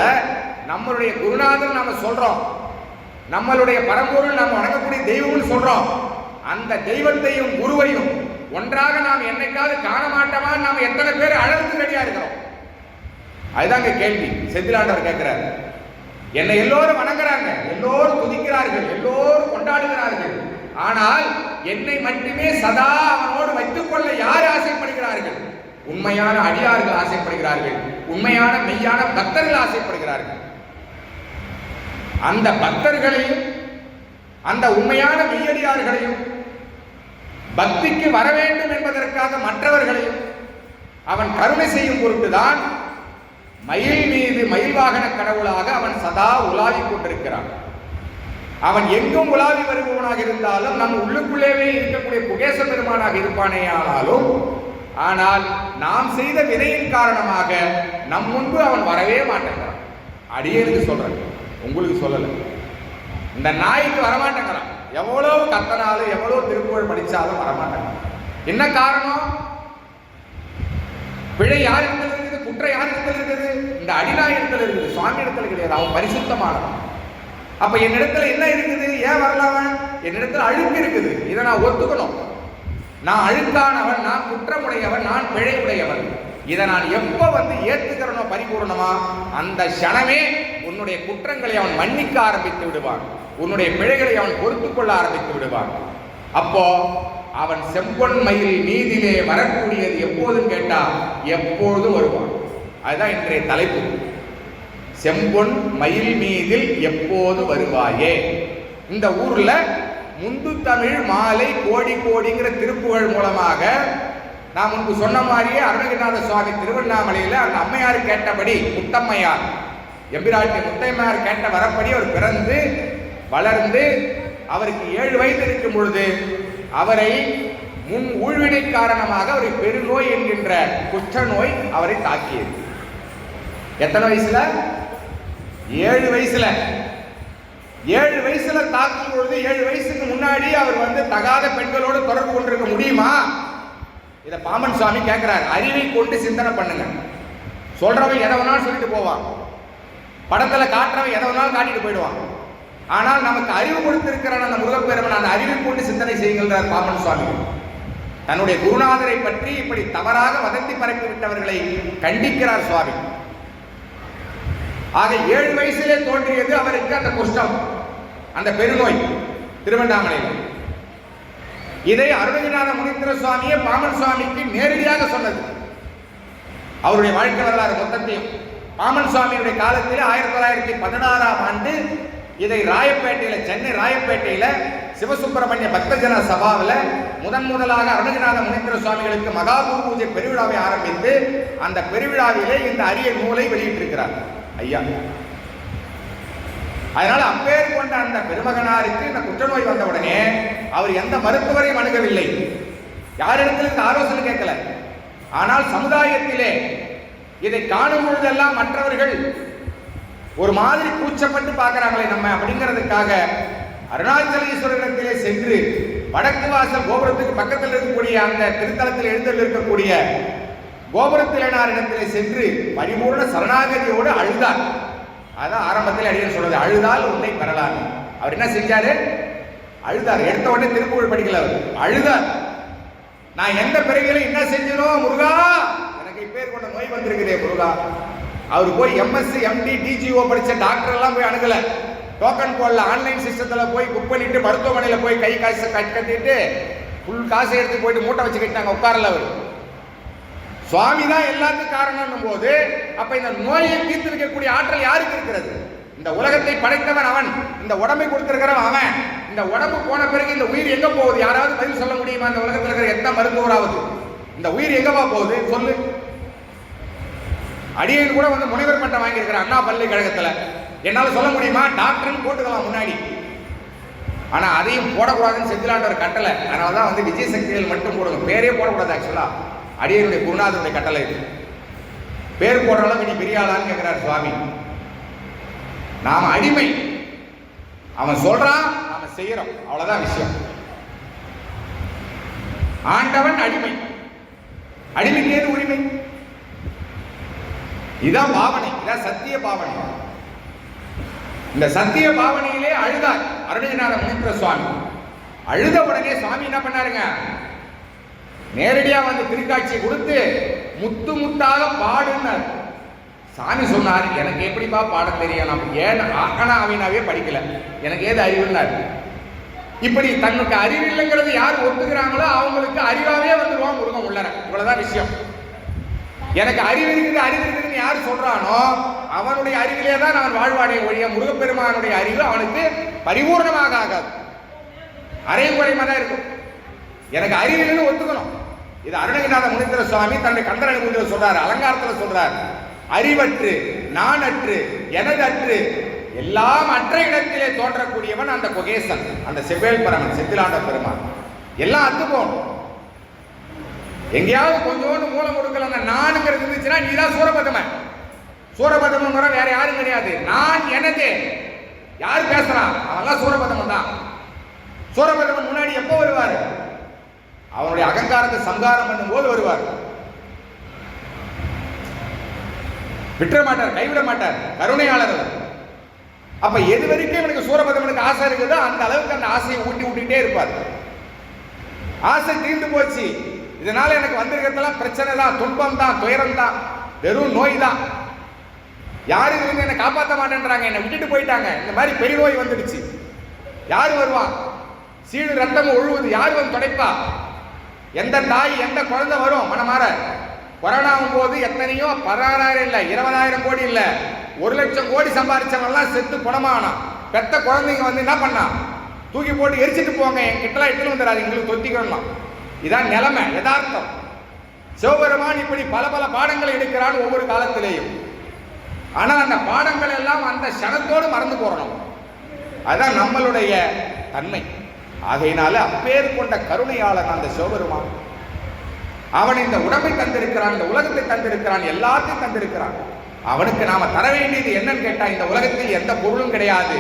A: நம்மளுடைய குருநாதர் நாம சொல்றோம், நம்மளுடைய பரம்பொருள் நாம் வணங்கக்கூடிய தெய்வம்னு சொல்றோம். அந்த தெய்வத்தையும் குருவையும் ஒன்றாக நாம் என்னைக்காவது காண மாட்டோமா? நாம எத்தனை பேர் அழகு ரெடியா இருக்கிறோம்? அதுதாங்க கேள்வி. செந்திலாண்டவர் கேட்கிறார். என்னை எல்லோரும் வணங்குறாங்க, எல்லோரும் துதிக்கிறார்கள், எல்லோரும் கொண்டாடுகிறார்கள். ஆனால் என்னை மட்டுமே சதா அவனோடு வைத்துக் கொள்ள யார் ஆசைப்படுகிறார்கள்? உண்மையான அடியார்கள் ஆசைப்படுகிறார்கள், உண்மையான மெய்யான பக்தர்கள் ஆசைப்படுகிறார்கள். அந்த பக்தர்களையும் அந்த உண்மையான மெய்யடியார்களையும் பக்திக்கு வர வேண்டும் என்பதற்காக மற்றவர்களையும் அவன் கருணை செய்யும் பொருட்டுதான் மயில் மீது மயில் வாகன கடவுளாக அவன் சதா உலாவிக் கொண்டிருக்கிறான். அவன் எங்கும் உலாவி வருபவனாக இருந்தாலும் நம் உள்ளுக்குள்ளேவே இருக்கக்கூடிய புகேச பெருமானாக இருப்பானே ஆனாலும், ஆனால் நாம் செய்த வினையின் காரணமாக நம் முன்பு அவன் வரவே மாட்டேங்கிறான். அடியேனுக்கு சொல்றேன், உங்களுக்கு சொல்லல. இந்த நாய்க்கு வரமாட்டேங்கிறான். எவ்வளவு கத்தனாலும் எவ்வளவு திருப்புகழ் படிச்சாலும் வரமாட்டாங்க. என்ன காரணம்? பிழை யார் இடத்துல இருக்குது? குற்றம் யார் இடத்துல இருக்குது? இந்த அடிநாய் இடத்துல இருக்குது, சுவாமி இடத்துல கிடையாது. அவன் பரிசுத்தமானவன். அப்ப என்னிடத்துல என்ன இருக்குது? ஏன் வரலாம? என்னிடத்துல அழுக்கு இருக்குது. இதை நான் ஒத்துக்கணும். நான் அழுக்கானவன், நான் குற்றமுடையவன், நான் பிழை உடையவன். இதை நான் எப்ப வந்து ஏத்துக்கிறனோ பரிபூர்ணமா, அந்த க்ஷணமே உன்னுடைய குற்றங்களை அவன் மன்னிக்க ஆரம்பித்து விடுவான், உன்னுடைய பிழைகளை அவன் பொறுத்துக் கொள்ள ஆரம்பித்து விடுவான். அப்போ அவன் செம்பொன் மயில் மீதிலே வரக்கூடியது எப்போதும் கேட்டா எப்பொழுதும் வருவான். அதுதான் இன்றைய தலைப்பு. செம்பொன் மயில் மீதில் எப்போது வருவாயே. இந்த ஊர்ல முந்து தமிழ் மாலை கோடி கோடிங்கிற திருப்புகழ் மூலமாக நான் முன்பு சொன்ன மாதிரியே அருணகிரிநாத சுவாமி திருவண்ணாமலையில அந்த அம்மையார் கேட்டபடி, முத்தம்மையார் எம்பிராட்டி முத்தையம்மையார் கேட்ட வரப்படி அவர் பிறந்து வளர்ந்து அவருக்கு 7 வயது இருக்கும் பொழுது அவரை முன் ஊழ்வினை காரணமாக அவரை பெருநோய் என்கின்ற குற்ற நோய் அவரை தாக்கியது. எத்தனை வயசுல? 7 வயசுல. 7 வயசுல தாக்கும் பொழுது 7 வயசுக்கு முன்னாடி அவர் வந்து தகாத பெண்களோடு தொடர்பு கொண்டிருக்க முடியுமா? இதை பாம்பன் சுவாமி கேட்கிறார். அறிவை கொண்டு சிந்தனை பண்ணுங்க. சொல்றவன் எதை வேணாலும் சொல்லிட்டு போவான், படத்துல காட்டுறவன் எதை வேணாலும் காட்டிட்டு போயிடுவான். ஆனால் நமக்கு அறிவு கொடுத்திருக்கிறான் அந்த முருகப்பெருமன். அந்த அறிவை கொண்டு சிந்தனை செய்கின்றார் பாம்பன் சுவாமி. தன்னுடைய குருநாதரை பற்றி இப்படி தவறாக வதந்தி பரப்பி விட்டவர்களை கண்டிக்கிறார் சுவாமி. ஆக 7 வயசிலே தோன்றியது அவருக்கு அந்த குஷ்டம், அந்த பெருநோய் திருவண்ணாமலையில். இதை அருணகிரிநாத முனீந்திர சுவாமியே பாம்பன் சுவாமிக்கு நேரடியாக சொன்னது. அவருடைய வாழ்க்கை வரலாறு மொத்தத்தையும் பாம்பன் சுவாமியுடைய காலத்தில் 1916ஆம் ஆண்டு இதை ராயப்பேட்டையில, சென்னை ராயப்பேட்டையில சிவசுப்பிரமணிய பக்தஜன சபாவில் முதலாக அருணகிரிநாத முனீந்திர சுவாமிகளுக்கு மகா குரு பூஜை பெருவிழாவை ஆரம்பித்து அந்த பெருவிழாவிலே இந்த அரிய நூலை வெளியிட்டிருக்கிறார் ஐயா. அதனால அப்பேர் கொண்ட அந்த பெருமகனாருக்கு இந்த புற்றுநோய் வந்த உடனே அவர் எந்த மருத்துவரையும் அணுகவில்லை, யாரிடத்தில் இந்த ஆலோசனை கேட்கல. ஆனால் சமுதாயத்திலே இதை காணும் பொழுதெல்லாம் மற்றவர்கள் ஒரு மாதிரி கூச்சப்பட்டு பார்க்கிறாங்களே நம்ம அப்படிங்கிறதுக்காக அருணாச்சலேஸ்வரரிடத்திலே சென்று வடக்கு வாசல் கோபுரத்துக்கு பக்கத்தில் இருக்கக்கூடிய அந்த திருத்தலத்தில் எழுந்தல் இருக்கக்கூடிய கோபுரத்திலனாரிடத்திலே சென்று பரிபூர்ண சரணாகதியோடு அழுதார். அதான் ஆரம்பத்தில் அடியன் சொல்றது, அழுதால் உன்னை பெறலாம். அவர் என்ன செஞ்சாரு? அழுதார். எடுத்த உடனே திருப்புகழ் படிக்கல, அவர் அழுதார். நான் எந்த பிறகு என்ன செஞ்சனோ முருகா, எனக்கு இப்பேர் கொண்ட நோய் வந்திருக்குதே முருகா. அவர் போய் எம்எஸ்சி எம்டி டிஜிஓ படிச்ச டாக்டர் எல்லாம் போய் அணுகல, டோக்கன் போடல, ஆன்லைன் சிஸ்டத்துல போய் புக் பண்ணிட்டு மருத்துவமனையில போய் கை காசு கட்டிட்டு ஃபுல் காசை எடுத்து போயிட்டு மூட்டை வச்சு கட்டினாங்க, உட்காரல. அவர் சுவாமி தான் எல்லாத்துக்கும் காரணம் போது அப்ப இந்த நோயை தீர்த்து வைக்கக்கூடிய ஆற்றல் யாருக்கு இருக்கிறது? இந்த உலகத்தை படைத்தவன் அவன், இந்த உடம்பை கொடுத்திருக்கிறவன் அவன். இந்த உடம்பு போன பிறகு இந்த உயிர் எங்க போகுது? யாராவது பதில் சொல்ல முடியுமா? இந்த உலகத்தில் இருக்கிற எந்த மருத்துவராவது இந்த உயிர் எங்கவா போகுது சொல்லு. அடியன் கூட வந்து முனைவர் பட்டம் வாங்கியிருக்கிற அண்ணா பல்கலைக்கழகத்துல, என்னால சொல்ல முடியுமா? டாக்டர்னு போட்டுக்கலாம் முன்னாடி, ஆனா அதையும் போடக்கூடாதுன்னு செஞ்சிலாண்டவர் கட்டளை. அதனாலதான் வந்து விஜய் சக்திகள் மட்டும் போடுங்க, பேரே போடக்கூடாது. ஆக்சுவலா அடியனுடைய குருநாதனுடைய கட்டளை இது. பேர் போடுற அளவுக்கு நீ பெரிய ஆளான்னு கேட்கிறார் சுவாமி. நாம அடிமை, அவன் சொல்றான் நாம செய்யறோம், அவ்வளவுதான் விஷயம். ஆண்டவன் அடிமை, அடிமைக்கு ஏது உரிமை? இதான் பாவனை, இதான் சத்திய பாவனை. இந்த சத்திய பாவனையிலே அழுதார் அருணகிரிநாத முனீந்திர சுவாமி. அழுத உடனே சுவாமி என்ன பண்ணாருங்க? நேரடியா வந்து திருக்காட்சியை கொடுத்து முத்து முத்தாக பாடுனார். சாமி சொன்னார், எனக்கு எப்படிப்பா பாட தெரியும், நான் ஏன் ஆகனாவினாவே படிக்கல, எனக்கு ஏது அறிவுன்னார். இப்படி தன்னுக்கு அறிவு இல்லைங்கிறது யார் ஒத்துக்கிறாங்களோ அவங்களுக்கு அறிவாவே வந்துருவான் முருகன் உள்ளற. இவ்வளவுதான் விஷயம். எனக்கு அறிவு இருக்குதுன்னு யார் சொல்றானோ அவனுடைய அறிவிலே தான் அவன் வாழ்வாடை ஒழிய முருகப்பெருமானுடைய அறிவு அவனுக்கு பரிபூர்ணமாக ஆகாது, அரைகுறைமா தான் இருக்கும். எனக்கு அறிவில்லைன்னு ஒத்துக்கணும். இது அருணகிரிநாத முனீந்திர சுவாமி தன்னுடைய கந்தர் அனுபவத்தில் சொல்றாரு, அலங்காரத்தில் சொல்றார். அறிவற்று நானற்று எனதற்று எல்லாம் அற்ற இடத்திலே தோன்றக்கூடியவன் அந்த குகேசன், அந்த செவ்வேல் பரமன், செந்திலாண்ட பெருமான். எல்லாம் அத்து போகணும். எங்கேயாவது கொஞ்சோண்டு மூலம் கொடுக்கல அந்த நானுங்கிறது இருந்துச்சுன்னா நீதான் சூரபதமன். சூரபதமன் வேற யாரும் கிடையாது. நான் எனதே. யார் பேசுறான்? அவெல்லாம் சூரபதமன் தான். சூரபதமன் முன்னாடி எப்போ வருவார்? அவனுடைய அகங்காரத்தை சங்காரம் பண்ணும் போது வருவார். விட்டுற மாட்டார், கைவிட மாட்டார், கருணையாளர். அப்ப எது வரைக்கும் இவனுக்கு சூரபதமனுக்கு ஆசை இருக்குதோ அந்த அளவுக்கு அந்த ஆசையை ஊட்டி விட்டுட்டே இருப்பார். ஆசை தீர்ந்து போச்சு, இதனால எனக்கு வந்திருக்கிறதெல்லாம் பிரச்சனை தான், துன்பம் தான், துயரம் தான், வெறும் நோய் தான். யாரும் இருந்து என்னை காப்பாற்ற மாட்டேன்றாங்க, என்னை விட்டுட்டு போயிட்டாங்க, இந்த மாதிரி பெரிய நோய் வந்துடுச்சு. யாரு வருவான்? சீடு ரத்தம் ஒழுகுது, யாரு வந்து துடைப்பா? எந்த தாய் எந்த குழந்தை வரும் மனமாற? கொரோனாவும் போது எத்தனையோ 16,000 இல்லை 20,000 கோடி இல்லை 1,00,000 கோடி சம்பாதிச்சவங்கலாம் செத்து குணமானா. பெத்த குழந்தைங்க வந்து என்ன பண்ணா? தூக்கி போட்டு எரிச்சிட்டு போங்க, என் கிட்டலாம் எடுத்துட்டு வந்துடாது, எங்களுக்கு தொத்திக்கணும். இதான் நிலைமை, யதார்த்தம். சிவபெருமான் இப்படி பல பல பாடங்களை எடுக்கிறான் ஒவ்வொரு காலத்திலேயும். ஆனா அந்த பாடங்கள் எல்லாம் அந்த சனத்தோடு மறந்து போறணும். அதுதான் நம்மளுடைய தன்மை. ஆகையினால அப்பேர் கொண்ட கருணையாளன் அந்த சிவபெருமான். அவன் இந்த உடம்பை தந்திருக்கிறான், இந்த உலகத்தை தந்திருக்கிறான், எல்லாத்தையும் தந்திருக்கிறான். அவனுக்கு நாம தர வேண்டியது என்னன்னு கேட்டா, இந்த உலகத்தில் எந்த பொருளும் கிடையாது,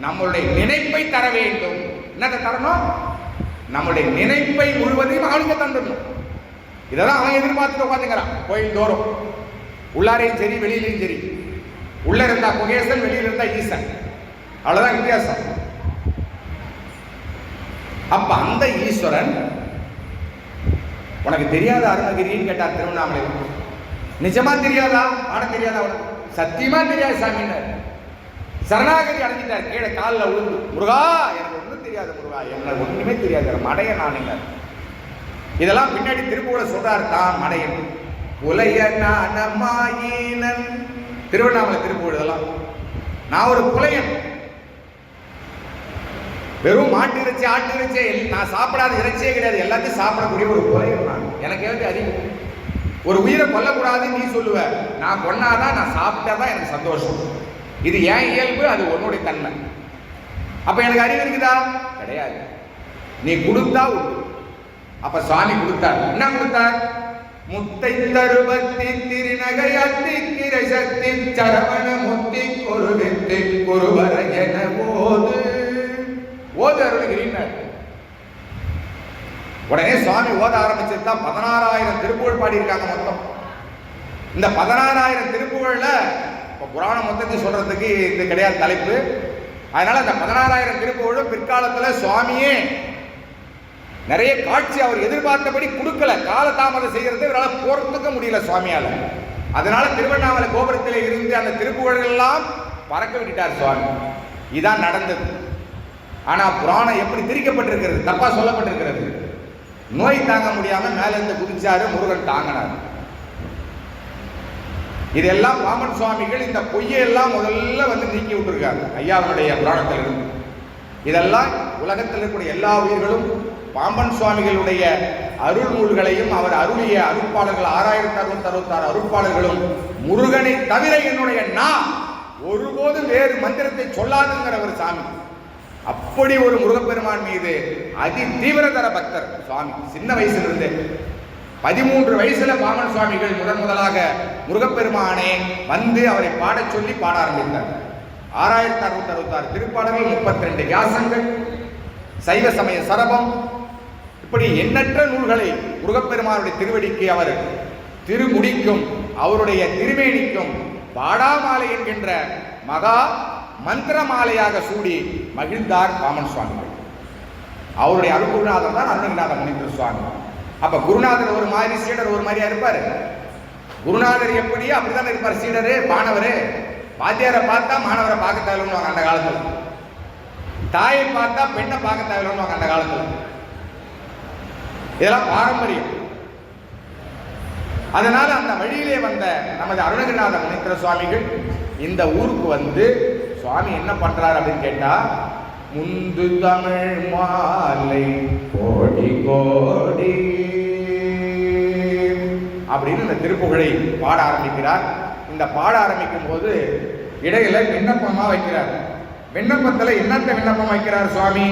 A: நம்மளுடைய நினைப்பை தர வேண்டும். என்னத்தை தரணும்? நம்முடைய நினைப்பை முழுவதையும் அவனுக்கு தந்துடணும். இதெல்லாம் அவன் எதிர்பார்த்துட்டு உட்காந்துக்கிறான் கோயில் தோறும். உள்ளாரையும் சரி வெளியிலையும் சரி. உள்ள இருந்தா குகேசன், வெளியில இருந்தா ஈசன், அவ்வளவுதான் வித்தியாசம். அப்ப அந்த ஈஸ்வரன் உனக்கு தெரியாத அருணகிரின்னு கேட்டார் திருவண்ணாமலை. நிஜமா தெரியாதா? ஆட தெரியாதா? உனக்கு சத்தியமா தெரியாது சாமின்னார். சரணாகதி அடைஞ்சிட்டார், கீழே காலில் விழுந்து, முருகா எனக்கு ஒன்றும் தெரியாது முருகா, எனக்கு ஒன்றுமே தெரியாது, மடைய நானுங்க. இதெல்லாம் பின்னாடி திருப்பூர சொல்றாரு தான் மடையன். புலைய நானமாயினன், திருவண்ணாமலை திருப்பூர். இதெல்லாம் நான் ஒரு புலையன், வெறும் மாட்டு இறைச்சி, ஆட்டு இறைச்சி, நான் சாப்பிடாத இறைச்சியே கிடையாது, எல்லாத்தையும் சாப்பிடக்கூடிய ஒரு கொலையர் நான். எனக்கு ஏதாவது அறிவு, ஒரு உயிரை கொல்லக்கூடாதுன்னு நீ சொல்லுவ, நான் கொன்னாதான், நான் சாப்பிட்டாதான் எனக்கு சந்தோஷம். இது ஏன் இயல்பு, அது உன்னுடைய தன்மை. அப்ப எனக்கு அறிவு இருக்குதா? கிடையாது. நீ கொடுத்தா உண்டு. அப்ப சுவாமி கொடுத்தார். என்ன கொடுத்தார்? முத்தை தருவத்தி திருநகை அத்தி கிரை சக்தி சரவண முத்தி கொருவித்து கொருவர என ஓது ஓது அருள்கிறீர். உடனே சுவாமி ஓத ஆரம்பிச்சதுதான் 16,000 திருப்புகழ் பாடியிருக்காங்க மொத்தம். இந்த 16,000 திருப்புகழ்ல புராணம் மொத்தத்தை சொல்றதுக்கு இது கிடையாது தலைப்பு. அதனால அந்த 16,000 திருப்புகழும் பிற்காலத்துல சுவாமியே நிறைய காட்சி அவர் எதிர்பார்த்தபடி கொடுக்கல, காலதாமதம் செய்யறது இவரால் பொறுத்துக்க முடியல சுவாமியால. அதனால திருவண்ணாமலை கோபுரத்தில் இருந்து அந்த திருப்புகழ்கள் எல்லாம் பறக்க விட்டுட்டார் சுவாமி. இதான் நடந்தது. ஆனா புராணம் எப்படி திரிக்கப்பட்டிருக்கிறது, தப்பா சொல்லப்பட்டிருக்கிறது. நோய் தாங்க முடியாம மேல இருந்து குதிச்சாரு, முருகன் தாங்கினார். இதெல்லாம் பாம்பன் சுவாமிகள் இந்த பொய்யெல்லாம் முதல்ல வந்து நீக்கி விட்டுருக்காங்க ஐயாவுடைய புராணத்தில் இருந்து. இதெல்லாம் உலகத்தில் இருக்கக்கூடிய எல்லா உயிர்களும் பாம்பன் சுவாமிகளுடைய அருள் நூல்களையும் அவர் அருளிய அருட்பாளர்கள் 6066 அருட்பாளர்களும் முருகனை தவிர என்னுடைய நான் ஒருபோதும் வேறு மந்திரத்தை சொல்லாதுங்கிற ஒரு சாமி. அப்படி ஒரு முருகப்பெருமான் மீது அதி தீவிரதர பக்தர் சுவாமி. சின்ன வயசுல இருந்து 13 வயசுல பாமன் சுவாமிகள் முதலாக முருகப்பெருமானே வந்து அவரை பாடச் சொல்லி பாட ஆரம்பித்தார். 6066 திருப்பாடல்கள், 32 வியாசங்கள், சைவ சமய சரபம், இப்படி எண்ணற்ற நூல்களை முருகப்பெருமானுடைய திருவடிக்கு அவர் திருமுடிக்கும் அவருடைய திருமேனிக்கும் பாடாமாலை என்கின்ற மகா மந்திர மாலையாக சூடி மகிழ்ந்தார் பாமன் சுவாமிகள். அவருடைய அருள்குருநாதர் தான் அருணகிரிநாத முனீந்திர சுவாமி. அப்ப குருநாதர் ஒரு மாதிரி, சீடர் ஒரு மாதிரியா இருப்பாரு. குருநாதர் எப்படியோ அப்படிதான் இருப்பார். சீடரு மாணவரு, வாத்தியாரை பார்த்தா மாணவரை பார்க்க தேவைன்னு அந்த காலத்துல, தாயை பார்த்தா பெண்ணை பார்க்க தேவைன்னு அந்த காலத்துல. இதெல்லாம் பாரம்பரியம். அதனால அந்த வழியிலே வந்த நமது அருணகிரிநாத முனீந்திர சுவாமிகள் இந்த ஊருக்கு வந்து சுவாமி என்ன பண்றாரு அப்படின்னு கேட்டா, முந்து தமிழ் மாலை கோடி கோடி அப்படின்னு இந்த திருப்புகழை பாட ஆரம்பிக்கிறார். இந்த பாட ஆரம்பிக்கும் போது இடையில விண்ணப்பமா வைக்கிறார். விண்ணப்பத்துல என்னத்தை விண்ணப்பம் வைக்கிறார் சுவாமி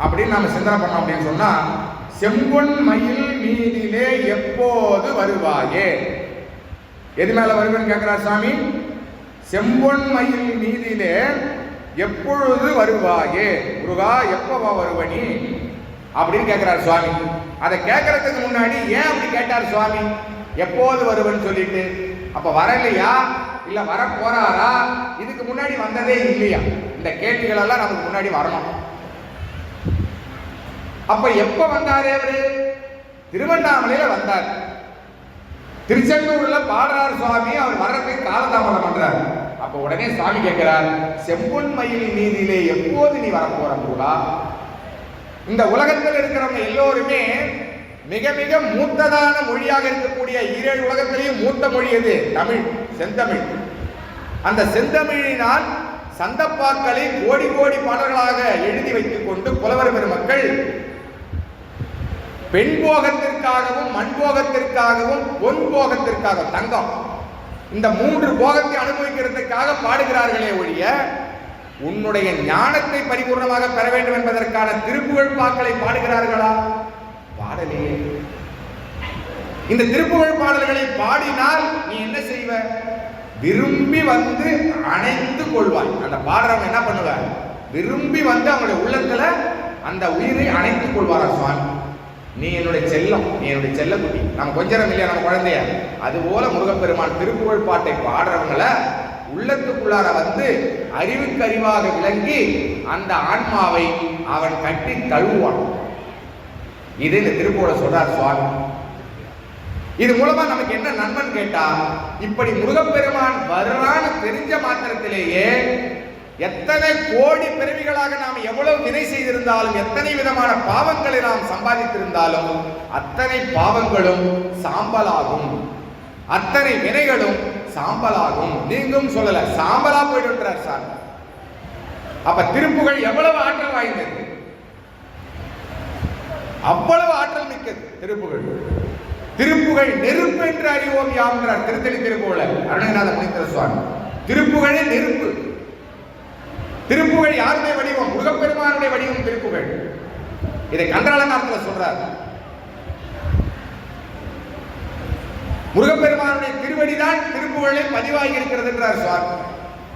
A: அப்படின்னு நாம சிந்தனை பண்ணோம் அப்படின்னு சொன்னா, செம்பொன் மயில் மீதிலே எப்போது வருவாயே. எது மேல வருவேன்னு கேட்கிறார் சுவாமி. செம்பொன் மயில் மீதிலே எப்பொழுது வருவாயே, முருகா எப்பவா வருவனி அப்படின்னு கேட்கிறார் சுவாமி. அதை கேட்கறதுக்கு முன்னாடி ஏன் அப்படி கேட்டார் சுவாமி, எப்போது வருவன்னு சொல்லிட்டு? அப்ப வரலையா இல்ல வர போறாரா, இதுக்கு முன்னாடி வந்ததே இல்லையா? இந்த கேள்விகள் எல்லாம் நமக்கு முன்னாடி வரணும். அப்ப எப்ப வந்தாரே அவரு? திருவண்ணாமலையில வந்தார். திருச்செந்தூர்ல பாடுறார் சுவாமி, அவர் வர்றதுக்கு காலதாமதம் பண்றார். அப்ப உடனே சுவாமி கேட்கிறார், செம்பொன் மயில் மீதிலே எப்போது நீ வரப்போற முருகா? இந்த உலகத்தில் இருக்கிறவங்க எல்லோருமே மிக மிக மூத்ததான மொழியாக இருக்கக்கூடிய 7 உலகத்திலேயும் மூத்த மொழி எது? தமிழ், செந்தமிழ். அந்த செந்தமிழினால் சந்தப்பாக்களை கோடி கோடி பாடல்களாக எழுதி வைத்துக் கொண்டு புலவர் பெருமக்கள் பெண் போகத்திற்காகவும் மண் போகத்திற்காகவும் பொன் போகத்திற்காகவும், தங்கம், இந்த 3 போகத்தை அனுபவிக்கிறதுக்காக பாடுகிறார்களே ஒழிய உன்னுடைய ஞானத்தை பரிபூர்ணமாக பெற வேண்டும் என்பதற்கான திருப்புகழ் பாக்களை பாடுகிறார்களா? பாடலையே. இந்த திருப்புகழ் பாடல்களை பாடினால் நீ என்ன செய்வ? விரும்பி வந்து அணைத்து கொள்வாய். அந்த பாடுறவங்க என்ன பண்ணுவார்? விரும்பி வந்து அவங்களுடைய உள்ளத்துல அந்த உயிரை அணைத்துக் கொள்வாரா சுவாமி. நீ என்னுடைய செல்லம், நீ என்னுடைய செல்ல குட்டி, நம்ம கொஞ்சம் இல்லையா நம்ம குழந்தைய, அதுபோல முருகப்பெருமான் திருப்புகழ் பாட்டை பாடுறவங்களை உள்ளத்துக்குள்ளார வந்து அறிவுக்கு அறிவாக விளங்கி அந்த ஆன்மாவை அவன் கட்டி தழுவான். இது இந்த திருப்புகழை சொல்றார் சுவாமி. இது மூலமா நமக்கு என்ன நன்மன் கேட்டா, இப்படி முருகப்பெருமான் வர்றான்னு தெரிஞ்ச மாத்திரத்திலேயே எத்தனை கோடி பிறவிகளாக நாம் எவ்வளவு வினை செய்திருந்தாலும், எத்தனை விதமான பாவங்களை நாம் சம்பாதித்திருந்தாலும் அத்தனை பாவங்களும் சாம்பலாகும், அத்தனை வினைகளும் சாம்பலாகும். நீங்கும் சொல்லல, சாம்பலா போயிடுன்றார் சார். அப்ப திருப்புகழ் எவ்வளவு ஆற்றல் வாய்ந்தது. அவ்வளவு ஆற்றல் மிக்கது திருப்புகழ். திருப்புகழ் நெருப்பு என்று அறிவோம் யாம்ன்றார் திருத்தணி திருப்புகழ அருணகிரிநாத முனீந்திர சுவாமி. திருப்புகழே நெருப்பு. திருப்புகழ் யாருடைய வடிவம்? முருகப்பெருமானுடைய வடிவம் திருப்புகழ். இதை கந்தரலங்காரத்தில் சொல்றார். முருகப்பெருமானுடைய திருவடிதான் திருப்புகழில் பதிவாகி இருக்கிறது என்றார் சுவாமி.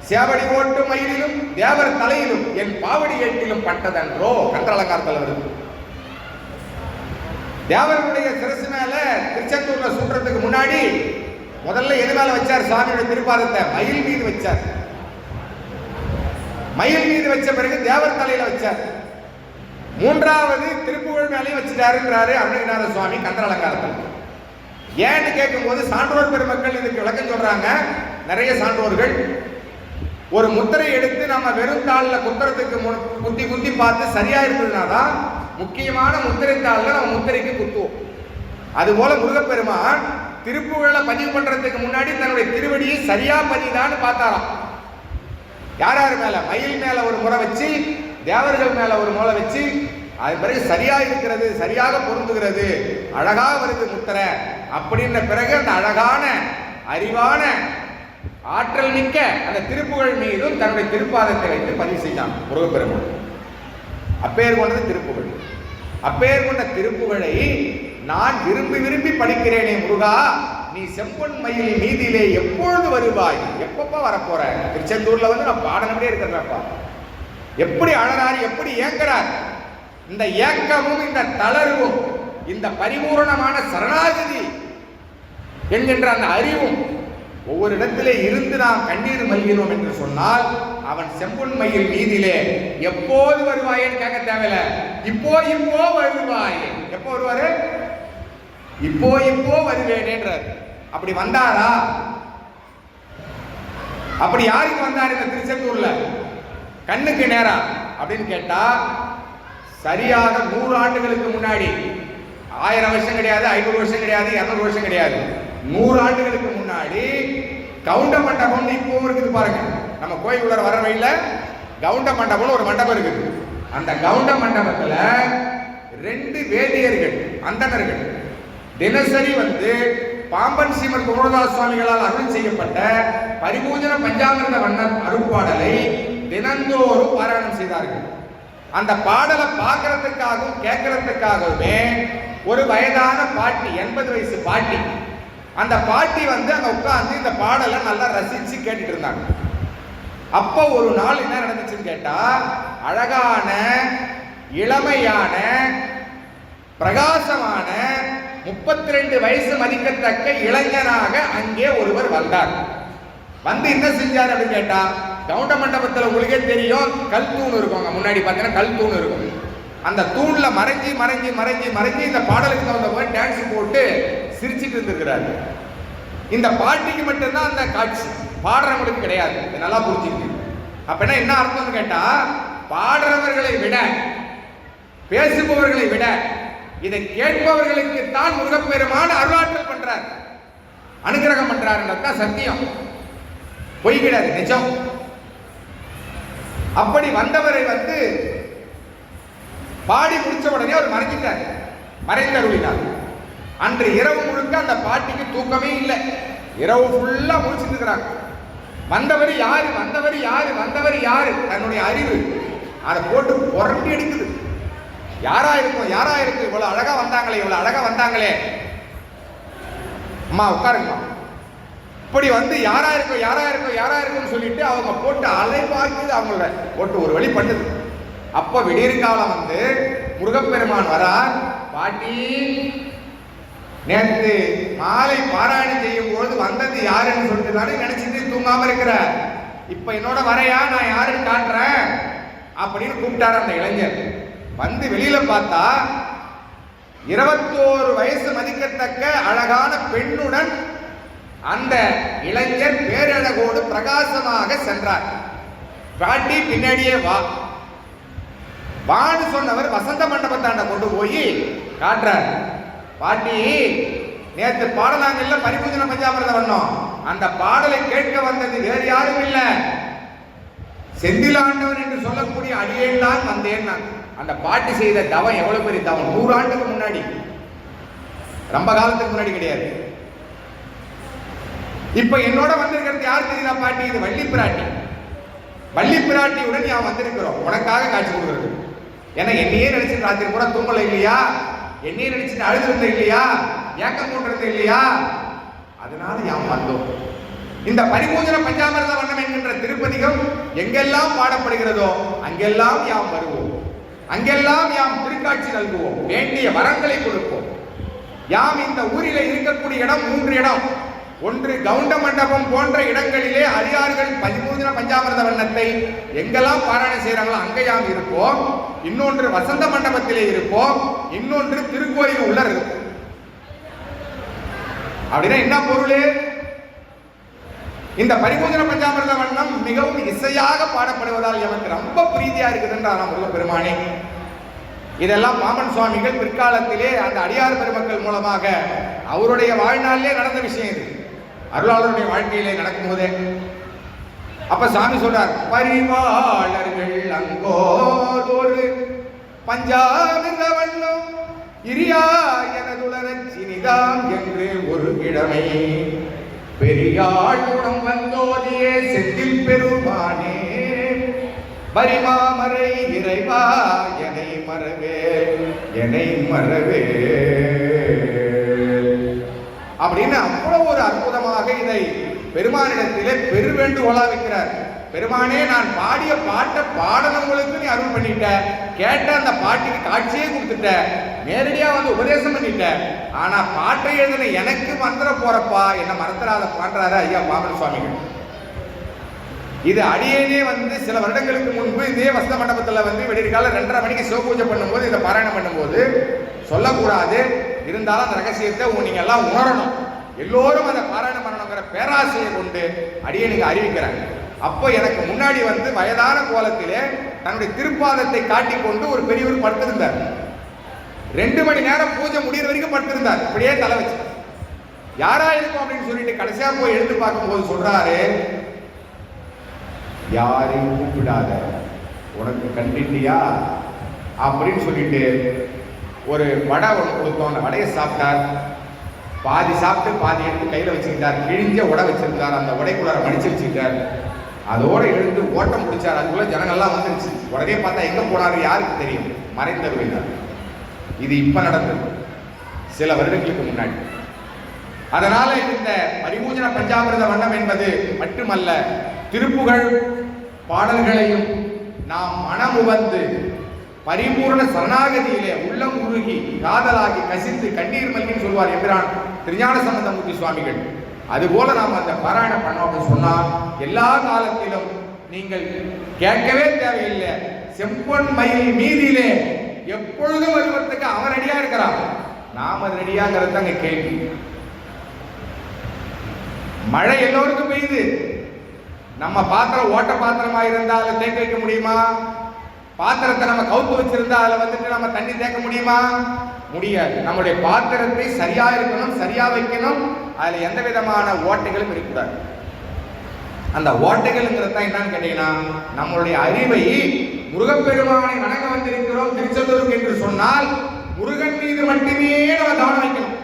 A: சேவடி ஓட்டு மயிலிலும் தேவர் தலையிலும் என் பாவடி ஏட்டிலும் பட்டதன்றோ கந்தரலங்காரத்தில் வருது. தேவருடைய சிரசு மேல திருச்செந்தூர்ல சூட்டுறதுக்கு முன்னாடி முதல்ல எது மேல வச்சார்? சுவாமியோட திருப்பாதத்தை மயில் மீது வச்சார். மயில் மீது வச்ச பிறகு தேவர் தலையில வச்சார். மூன்றாவது திருப்புகழ் மேலேயும் வச்சுட்டாருங்கிறாரு அருணகிரிநாத சுவாமி கந்தரலங்காரத்தில். ஏன்னு கேட்கும் போது சான்றோர் பெருமக்கள் இதுக்கு விளக்கம் சொல்றாங்க. நிறைய சான்றோர்கள் ஒரு முத்திரை எடுத்து நம்ம வெறும் தாளில் குத்துறதுக்கு குத்தி குத்தி பார்த்து சரியா இருந்ததுனாதான் முக்கியமான முத்திரை தாளில் நம்ம முத்திரைக்கு குத்துவோம். அதுபோல முருகப்பெருமான் திருப்புகழை பதிவு பண்றதுக்கு முன்னாடி தன்னுடைய திருவடியை சரியா பதிதான்னு பார்த்தாராம். யார் யார் மேல? மயில் மேல ஒரு முறை வச்சு, தேவர்கள் மேல ஒரு முறை வச்சு, அது பிறகு சரியா இருக்கிறது, சரியாக பொருந்துகிறது, அழகா வருது முத்திரை அப்படின்ற பிறகு அந்த அழகான அறிவான ஆற்றல் மிக்க அந்த திருப்புகழ் மீதும் தன்னுடைய திருப்பாதத்தை வைத்து பதிவு செய்தான் முருகப்பெருமான். அப்பேர் கொண்டது திருப்புகழ். அப்பேர் கொண்ட திருப்புகழை நான் விரும்பி விரும்பி படிக்கிறேனே முருகா, நீ செம்பொன் மயில் மீதிலே எப்பொழுது வருவாய்? எப்பப்பா வரப்போற? திருச்செந்தூர்ல வந்து நான் பாடனபடியே இருக்கிறப்பா. எப்படி அழறாரு, எப்படி ஏங்குறார். இந்த ஏக்கமும் இந்த தளர்வும் இந்த பரிபூரணமான சரணாகதி என்கின்ற அந்த அறிவும் ஒவ்வொரு இடத்திலே இருந்து நாம் கண்ணீர் மல்கினோம் என்று சொன்னால் அவன் செம்பொன் மயில் மீதிலே எப்போது வருவாயன்னு கேட்க தேவையில்ல. இப்போ இப்போ வருவாய். எப்போ வருவாரு? இப்போ இப்போ வருவேனேன்றார். அப்படி வந்தாரா? அப்படி யாருக்கு வந்தார் இந்த திருச்செந்தூர்ல கண்ணுக்கு நேரா அப்படின்னு கேட்டா, சரியாக 100 ஆண்டுகளுக்கு முன்னாடி, 1000 வருஷம் கிடையாது, 500 வருஷம் கிடையாது, 200 வருஷம் கிடையாது, 100 ஆண்டுகளுக்கு முன்னாடி கவுண்ட மண்டபம் இப்போ இருக்குது பாருங்க. நம்ம கோயிலுள்ள வர வழியில கவுண்ட மண்டபம்னு ஒரு மண்டபம் இருக்குது. அந்த கவுண்ட மண்டபத்துல 2 வேதியர்கள் அந்தணர்கள் தினசரி வந்து பாம்பன் ஸ்ரீமத் குமரதாஸ் சுவாமிகளால் அருள் செய்யப்பட்ட பரிபூஜன பஞ்சாமிர்த வண்ணர் அருட்பாடலை தினந்தோறும் பாராயணம் செய்தார்கள். அந்த பாடலை பார்க்கறதுக்காகவும் கேட்கறதுக்காகவுமே ஒரு வயதான பாட்டி, 80 வயசு பாட்டி, அந்த பாட்டி வந்து அங்க உட்கார்ந்து இந்த பாடலை நல்லா ரசிச்சு கேட்டுட்டு இருந்தாங்க. அப்ப ஒரு நாள் என்ன நடந்துச்சுன்னு கேட்டா, அழகான இளமையான பிரகாசமான 32 வயசு மதிக்கத்தக்க இளைஞனாக அங்கே ஒருவர் வந்தார். வந்து என்ன செஞ்சார் அப்படின்னு கேட்டா, கவுண்ட மண்டபத்தில் உங்களுக்கே தெரியும் கல் தூண் இருக்கும். முன்னாடி பார்த்தீங்கன்னா கல் தூண் இருக்கும். அந்த தூண்ல மறைஞ்சி மறைஞ்சி மறைஞ்சி மறைஞ்சி இந்த பாடலுக்கு தகுந்த மாதிரி டான்ஸ் போட்டு சிரிச்சிட்டு இருந்திருக்கிறாரு. இந்த பாட்டிக்கு மட்டும்தான் அந்த காட்சி, பாடுறவங்களுக்கு கிடையாது. இது நல்லா புரிஞ்சுக்கு. அப்படின்னா என்ன அர்த்தம்னு கேட்டா, பாடுறவர்களை விட பேசுபவர்களை விட இதை கேட்பவர்களுக்கு தான் முருகப்பெருமான அருளாற்றல் பண்றார், அனுகிரகம் பண்றாருன்றதுதான் சத்தியம், பொய் கிடையாது, நிஜம். அப்படி வந்தவரை வந்து பாடி முடிச்ச உடனே அவர் மறைஞ்சிட்டார், மறைந்தருளினார். அன்று இரவு முழுக்க அந்த பாட்டிக்கு தூக்கமே இல்லை. இரவு ஃபுல்லா முடிச்சுட்டு இருக்கிறாங்க. வந்தவர் யாரு, வந்தவர் யாரு, வந்தவர் யாரு, தன்னுடைய அறிவு அதை போட்டு புரட்டி எடுக்குது. யாரா இருக்கும், யாரா இருக்கு, இவ்வளவு அழகா வந்தாங்களே, இவ்வளவு அழகா வந்தாங்களே, அம்மா உட்காருங்கம்மா, இப்படி வந்து யாரா இருக்கும், யாரா இருக்கும், யாரா இருக்குன்னு சொல்லிட்டு அவங்க போட்டு அலைபாய்க்குது, அவங்கள போட்டு ஒரு வழி பண்ணுது. அப்ப விடியற்காலம் வந்து முருகப்பெருமான் வரார். பாட்டி, நேற்று மாலை பாராயணம் செய்யும் பொழுது வந்தது யாருன்னு சொல்லிட்டு தானே நினைச்சிட்டு தூங்காம இருக்கிற, இப்ப என்னோட வரையா, நான் யாருன்னு காட்டுறேன் அப்படின்னு கூப்பிட்டாரு அந்த இளைஞர். வந்து வெளியில பார்த்தா 21 வயசு மதிக்கத்தக்க அழகான பெண்ணுடன் அந்த இளைஞர் பேரழகோடு பிரகாசமாக சென்றார். பாட்டி பின்னாடியே வா வான்னு சொன்னவர் வசந்த மண்டபத்தாண்ட கொண்டு போய் காட்டுறார். பாட்டி, நேற்று பாடலாங்கல்ல பரிபூஜன பஞ்சாமிர்த வண்ணம், அந்த பாடலை கேட்க வந்தது வேறு யாரும் இல்ல, செந்திலாண்டவன் என்று சொல்லக்கூடிய அடியேன் தான் வந்தேன். அந்த பாட்டி செய்த தவம் எவ்வளவு பெரிய தவம்! 100 ஆண்டுக்கு முன்னாடி, ரொம்ப காலத்துக்கு முன்னாடி கிடையாது. இப்ப என்னோட வந்திருக்கிறது யார் தெரியுதா பாட்டி? இது வள்ளி பிராட்டி. வள்ளி பிராட்டியுடன் நான் வந்திருக்கிறோம் உனக்காக காட்சி கொடுக்கிறது. ஏன்னா என்னையே நினைச்சிட்டு ராத்திரி பூரா தூங்கல இல்லையா, என்னையே நினைச்சிட்டு அழுதுருந்த இல்லையா, ஏக்கம் போட்டிருந்த இல்லையா, அதனால யாம் வந்தோம். இந்த பரிபூஜன பஞ்சாமிர்த வண்ணம் என்கின்ற திருப்பதிகம் எங்கெல்லாம் பாடப்படுகிறதோ அங்கெல்லாம் யாம் வருவோம், அங்கெல்லாம் யாம் திருக்காட்சி நல்குவோம், வேண்டிய வரங்களை கொடுப்போம். யாம் இந்த ஊரில் இருக்கக்கூடிய இடம் 3 இடம். ஒன்று கவுண்ட மண்டபம் போன்ற இடங்களிலே அடியார்கள் பரிபூஜன பஞ்சாமிர்த வண்ணத்தை எங்கெல்லாம் பாராயணம் செய்யறாங்களோ அங்க யாம் இருப்போம். இன்னொன்று வசந்த மண்டபத்திலே இருப்போம். இன்னொன்று திருக்கோயில் உள்ள இருக்கும். அப்படின்னா என்ன பொருள்? இந்த பரிபூஜன பஞ்சாமிர்த வண்ணம் மிகவும் இசையாக பாடப்படுவதால் எனக்கு ரொம்ப பிரீதியா இருக்குதுன்றார் முருகப்பெருமானே. இதெல்லாம் பாமன் சுவாமிகள் பிற்காலத்திலே அந்த அடியார் பெருமக்கள் மூலமாக அவருடைய வாழ்நாளிலே நடந்த விஷயம். இது அருளாளருடைய வாழ்க்கையிலே நடக்கும் போதே அப்ப சாமி சொல்றார், பரிவாளர்கள் அங்கோதொரு பஞ்சாமிர்த வண்ணம் இரியா எனதுளரச்சினிதாம் என்று ஒரு கிழமை பெரியாள் குணம் வந்தோதியே செந்தில் பெருமானே பரிமாமரை இறைவா என்னை மறவே என்னை மறவே அப்படின்னு அவ்வளவு ஒரு அற்புதமாக இதை பெருமானிடத்திலே பெருவேண்டுகோளா வைக்கிறார். பெருமானே, நான் பாடிய பாட்டை பாடனவங்களுக்கு நீ அருள் பண்ணிட்ட, கேட்ட அந்த பாட்டுக்கு காட்சியே கொடுத்துட்ட, நேரடியா வந்து உபதேசம் பண்ணிட்ட, ஆனா பாட்டை எழுதின எனக்கு மந்திர போறப்பா, என்ன மறந்துடாத பாடுறாரு ஐயா பாமன் சுவாமிகள். இது அடியேனே வந்து சில வருடங்களுக்கு முன்பு இதே வசந்த மண்டபத்தில் வந்து விடியற்கால 2:30 மணிக்கு சிவபூஜை பண்ணும்போது இதை பாராயணம் பண்ணும்போது சொல்லக்கூடாது, இருந்தாலும் அந்த ரகசியத்தை நீங்க எல்லாம் உணரணும், எல்லோரும் அதை பாராயணம் பண்ணணுங்கிற பேராசையை கொண்டு அடியேனுக்கு அறிவிக்கிறாங்க. அப்போ எனக்கு முன்னாடி வந்து வயதான கோலத்திலே தன்னுடைய திருப்பாதத்தை காட்டிக்கொண்டு ஒரு பெரியவர் படுத்திருந்தார். 2 மணி நேரம் பூஜை முடிகிற வரைக்கும் படுத்திருந்தார், இப்படியே தலை வச்சு. யாரா இருக்கும் அப்படின்னு சொல்லிட்டு கடைசியா போய் எடுத்து பார்க்கும்போது சொல்றாரு, யாரையும் கூப்பிடாத, உனக்கு கண்டிட்டியா அப்படின்னு சொல்லிட்டு ஒரு வடை ஒன்று கொடுத்தோம். அந்த வடையை சாப்பிட்டார், பாதி சாப்பிட்டு பாதி எடுத்து கையில் வச்சுக்கிட்டார், கிழிஞ்ச உடை வச்சிருந்தார், அந்த உடைக்குள்ளார மடிச்சு வச்சுக்கிட்டார், அதோட எழுந்து ஓட்டம் பிடிச்சார். அதுக்குள்ள ஜனங்கள்லாம் வந்துருச்சு. உடனே பார்த்தா எங்க போனாரு யாருக்கு தெரியும், மறைந்த விழுந்தார். இது இப்ப நடந்தது, சில வருடங்களுக்கு முன்னாடி. அதனால இந்த பரிபூஜன பஞ்சாமிர்த வண்ணம் என்பது மட்டுமல்ல, திருப்புகழ் பாடல்களையும் நாம் மனமுவந்து பரிபூர்ண சரணாகதியிலே உள்ளம் உருகி காதலாகி கசிந்து கண்ணீர் மல்கின்னு சொல்வார் எம்பிரான் திருஞான சம்பந்தமூர்த்தி சுவாமிகள். அதுபோல நாம் அந்த பாராயணம் பண்ணோம் அப்படின்னு சொன்னால் எல்லா காலத்திலும் நீங்கள் கேட்கவே தேவையில்லை. செம்பொன் மயில் மீதிலே எப்பொழுதும் வருவதற்கு அவன் ரெடியா இருக்கிறான், நாம ரெடியாங்கிறது அங்க கேள்வி. மழை எல்லோருக்கும் பெய்யுது, நம்ம பாத்திரம் ஓட்ட பாத்திரமா இருந்தா அதை தேக்க வைக்க முடியுமா? பாத்திரத்தை நம்ம கவுத்து வச்சிருந்தா அதில் வந்துட்டு நம்ம தண்ணி தேக்க முடியுமா? முடியாது. நம்முடைய பாத்திரத்தை சரியா இருக்கணும், சரியா வைக்கணும், அதுல எந்த விதமான ஓட்டைகளும் இருக்கக்கூடாது. அந்த ஓட்டைகள்ங்கிறது தான் என்னன்னு கேட்டீங்கன்னா, நம்மளுடைய அறிவை முருகப்பெருமானை வணங்க வந்திருக்கிறோம் திருச்செந்தூருக்கு என்று சொன்னால் முருகன் மீது மட்டுமே நம்ம கவனம் வைக்கணும்.